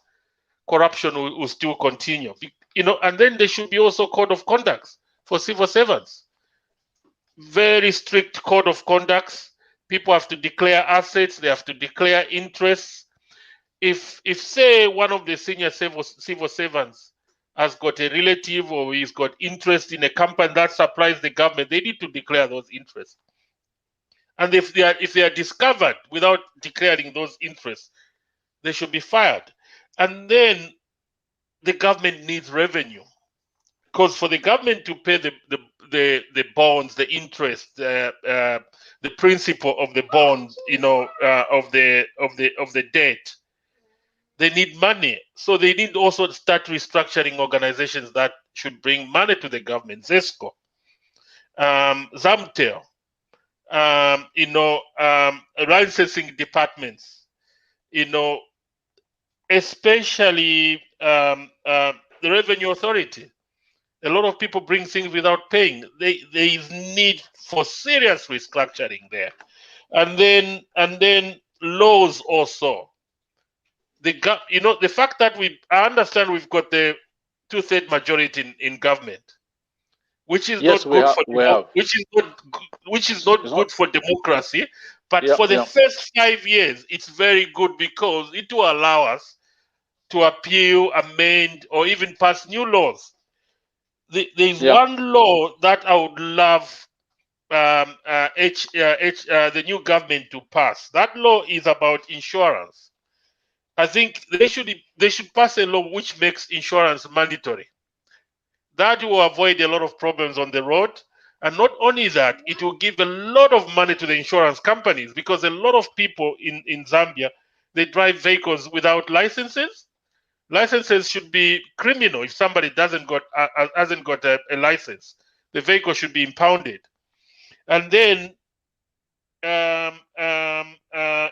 corruption will still continue. And then there should be also code of conduct for civil servants. Very strict code of conduct. People have to declare assets. They have to declare interests. If say one of the senior civil servants has got a relative or he's got interest in a company that supplies the government, they need to declare those interests. And if they are discovered without declaring those interests, they should be fired. And then the government needs revenue, because for the government to pay the bonds, the interest, the principal of the bond, of the debt, they need money. So they need also to start restructuring organizations that should bring money to the government. ZESCO, Zamtel, licensing departments, especially the Revenue Authority. A lot of people bring things without paying. There is need for serious restructuring there, and then laws also. The fact that I understand we've got the 2/3 majority in government, which is not good for democracy. But for the first 5 years, it's very good, because it will allow us to appeal, amend, or even pass new laws. There's one law that I would love the new government to pass. That law is about insurance. I think they should pass a law which makes insurance mandatory. That will avoid a lot of problems on the road. And not only that, it will give a lot of money to the insurance companies, because a lot of people in Zambia, they drive vehicles without licenses. Licenses should be criminal. If somebody hasn't got a license, the vehicle should be impounded. And then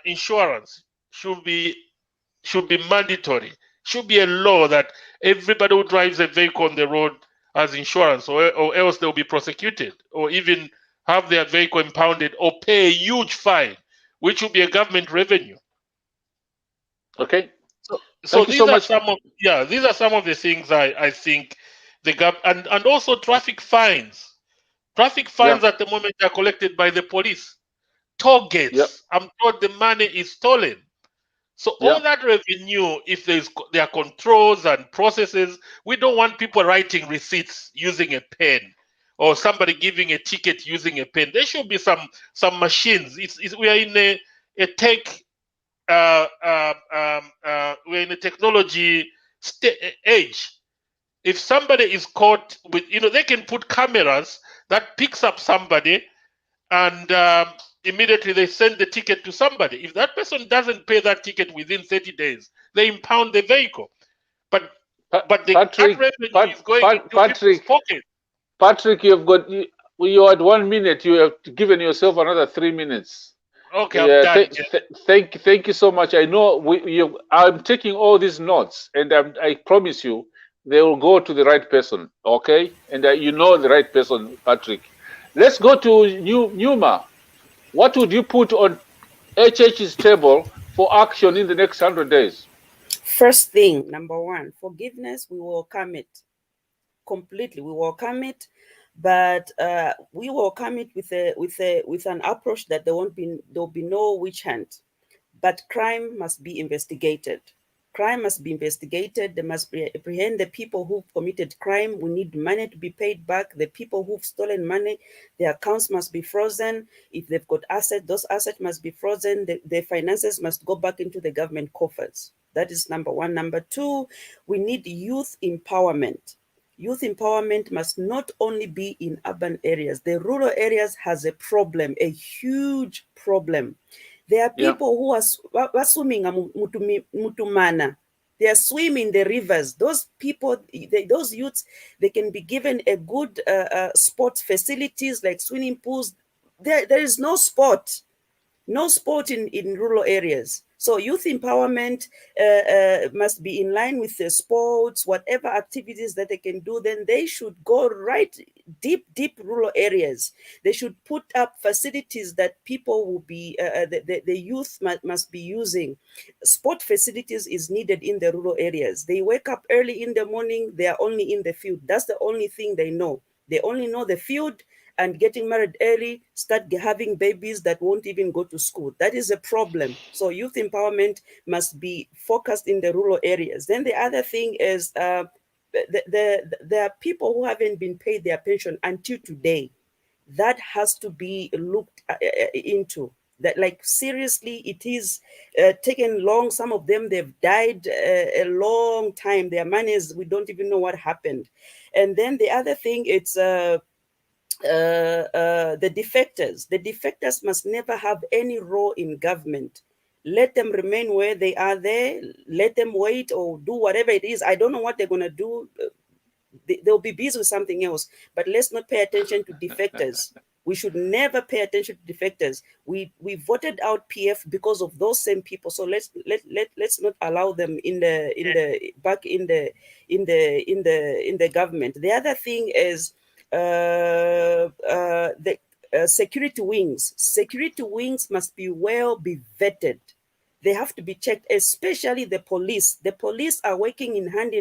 insurance should be mandatory. Should be a law that everybody who drives a vehicle on the road has insurance, or else they'll be prosecuted, or even have their vehicle impounded, or pay a huge fine, which will be a government revenue. Okay. So these are some of the things I think the government, and also traffic fines. Traffic fines at the moment are collected by the police. Toll gates. I'm told the money is stolen. So all that revenue, if there are controls and processes, we don't want people writing receipts using a pen, or somebody giving a ticket using a pen. There should be some machines. We are in a tech. We're in a technology age. If somebody is caught with, they can put cameras that picks up somebody, and immediately they send the ticket to somebody. If that person doesn't pay that ticket within 30 days, they impound the vehicle. But that revenue is going into people's pockets. Patrick, you're at 1 minute. You have given yourself another 3 minutes. Okay, I'm done. Thank you so much. I know I'm taking all these notes, and I promise you they will go to the right person. Okay, and you know the right person, Patrick. Let's go to Numa. What would you put on HH's table for action in the next 100 days? First thing, number one, forgiveness. We welcome it completely. We welcome it, but we welcome it with an approach that there'll be no witch hunt. But crime must be investigated. Crime must be investigated. They must apprehend the people who've committed crime. We need money to be paid back. The people who've stolen money, their accounts must be frozen. If they've got assets, those assets must be frozen. Their finances must go back into the government coffers. That is number one. Number two, we need youth empowerment. Youth empowerment must not only be in urban areas. The rural areas has a problem, a huge problem. There are people who are swimming mutumana. They are swimming the rivers. Those people, those youths, they can be given a good sports facilities like swimming pools. There is no sport in rural areas. So youth empowerment must be in line with the sports, whatever activities that they can do. Then they should go right deep rural areas. They should put up facilities that people will be, the youth must be using. Sport facilities is needed in the rural areas. They wake up early in the morning. They are only in the field. That's the only thing they know. They only know the field and getting married early, start having babies that won't even go to school. That is a problem. So youth empowerment must be focused in the rural areas. Then the other thing is there are people who haven't been paid their pension until today. That has to be looked into. That, like, seriously, it is taken long. Some of them, they've died a long time. Their monies, we don't even know what happened. And then the other thing, it's the defectors. The defectors must never have any role in government. Let them remain where they are there. Let them wait or do whatever it is. I don't know what they're going to do. They'll be busy with something else. But let's not pay attention to defectors. We should never pay attention to defectors. We voted out PF because of those same people. So let's not allow them in the government. The other thing is the security wings. Security wings must be vetted. They have to be checked, especially the police. The police are working in hand.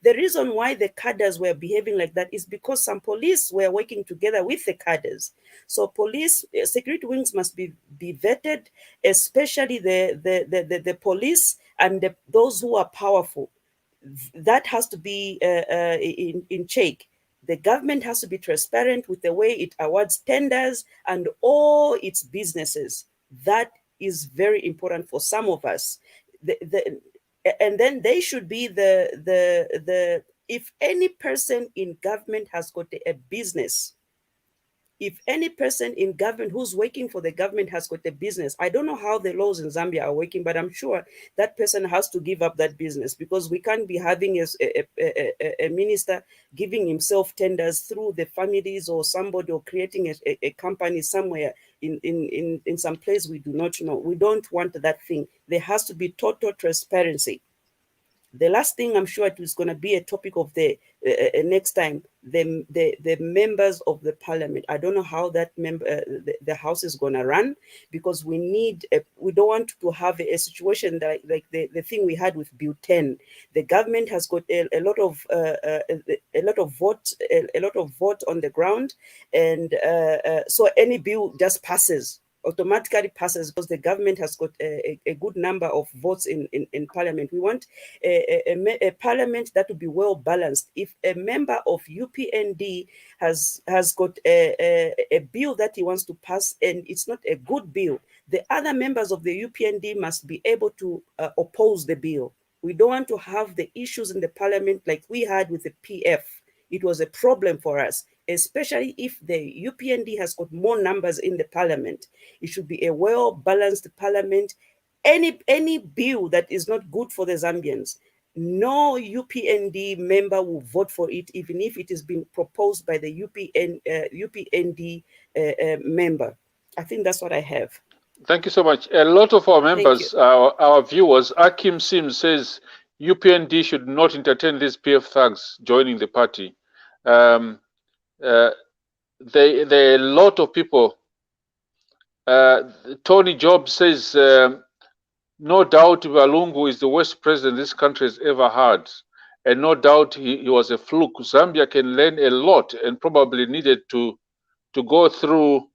The reason why the cadres were behaving like that is because some police were working together with the cadres. So police security wings must be vetted, especially the police and those who are powerful. That has to be in check. The government has to be transparent with the way it awards tenders and all its businesses. That is very important for some of us. And then they should be if any person in government has got a business, if any person in government who's working for the government has got a business, I don't know how the laws in Zambia are working, but I'm sure that person has to give up that business, because we can't be having a minister giving himself tenders through the families or somebody, or creating a company somewhere in some place we do not know. We don't want that thing. There has to be total transparency. The last thing, I'm sure it is going to be a topic of the next time, the members of the parliament. I don't know how that the house is going to run, because we don't want to have a situation like the thing we had with Bill 10. The government has got a lot of vote on the ground, and so any bill just passes. automatically passes because the government has got a good number of votes in parliament. We want a parliament that will be well balanced. If a member of UPND has got a bill that he wants to pass and it's not a good bill, the other members of the UPND must be able to oppose the bill. We don't want to have the issues in the parliament like we had with the PF. It was a problem for us, especially if the UPND has got more numbers in the parliament. It should be a well-balanced parliament. Any bill that is not good for the Zambians, no UPND member will vote for it, even if it has been proposed by the UPND member. I think that's what I have. Thank you so much. A lot of our members, our viewers, Akim Sims says UPND should not entertain these PF thugs joining the party. There are a lot of people. Tony Job says, no doubt Walungu is the worst president this country has ever had. And no doubt he was a fluke. Zambia can learn a lot and probably needed to go through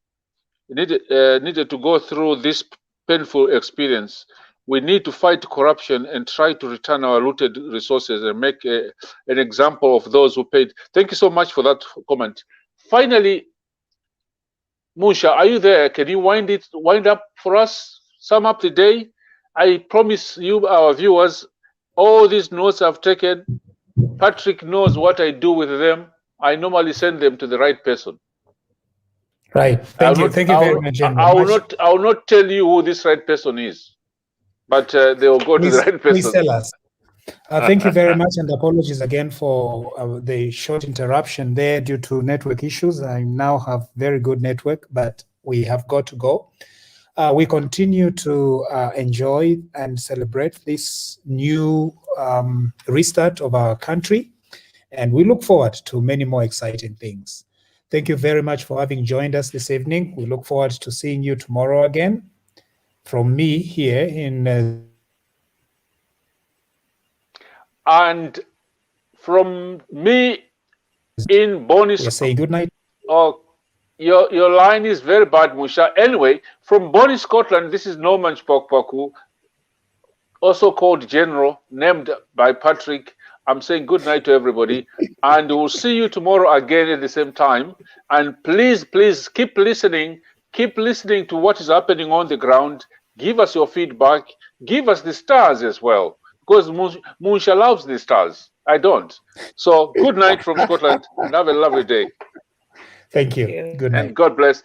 this painful experience. We need to fight corruption and try to return our looted resources and make an example of those who paid. Thank you so much for that comment. Finally, Musha, are you there? Can you wind up for us? Sum up the day. I promise you, our viewers, all these notes I've taken, Patrick knows what I do with them. I normally send them to the right person. Right. Thank you very much, General. I will not tell you who this right person is, but they will go to the right person. Please tell us. Thank you very much, and apologies again for the short interruption there due to network issues. I now have very good network, but we have got to go. We continue to enjoy and celebrate this new restart of our country, and we look forward to many more exciting things. Thank you very much for having joined us this evening. We look forward to seeing you tomorrow again. From me here in... and from me in Bonnie... We're saying good night. Oh, your line is very bad, Musha. Anyway, from Bonnie, Scotland, this is Norman Spokpaku, also called General, named by Patrick. I'm saying good night to everybody, and we'll see you tomorrow again at the same time. And please, please keep listening to what is happening on the ground. Give us your feedback. Give us the stars as well, because Musha loves the stars. I don't. So good night from Scotland, and have a lovely day. Thank you. Good night. And God bless.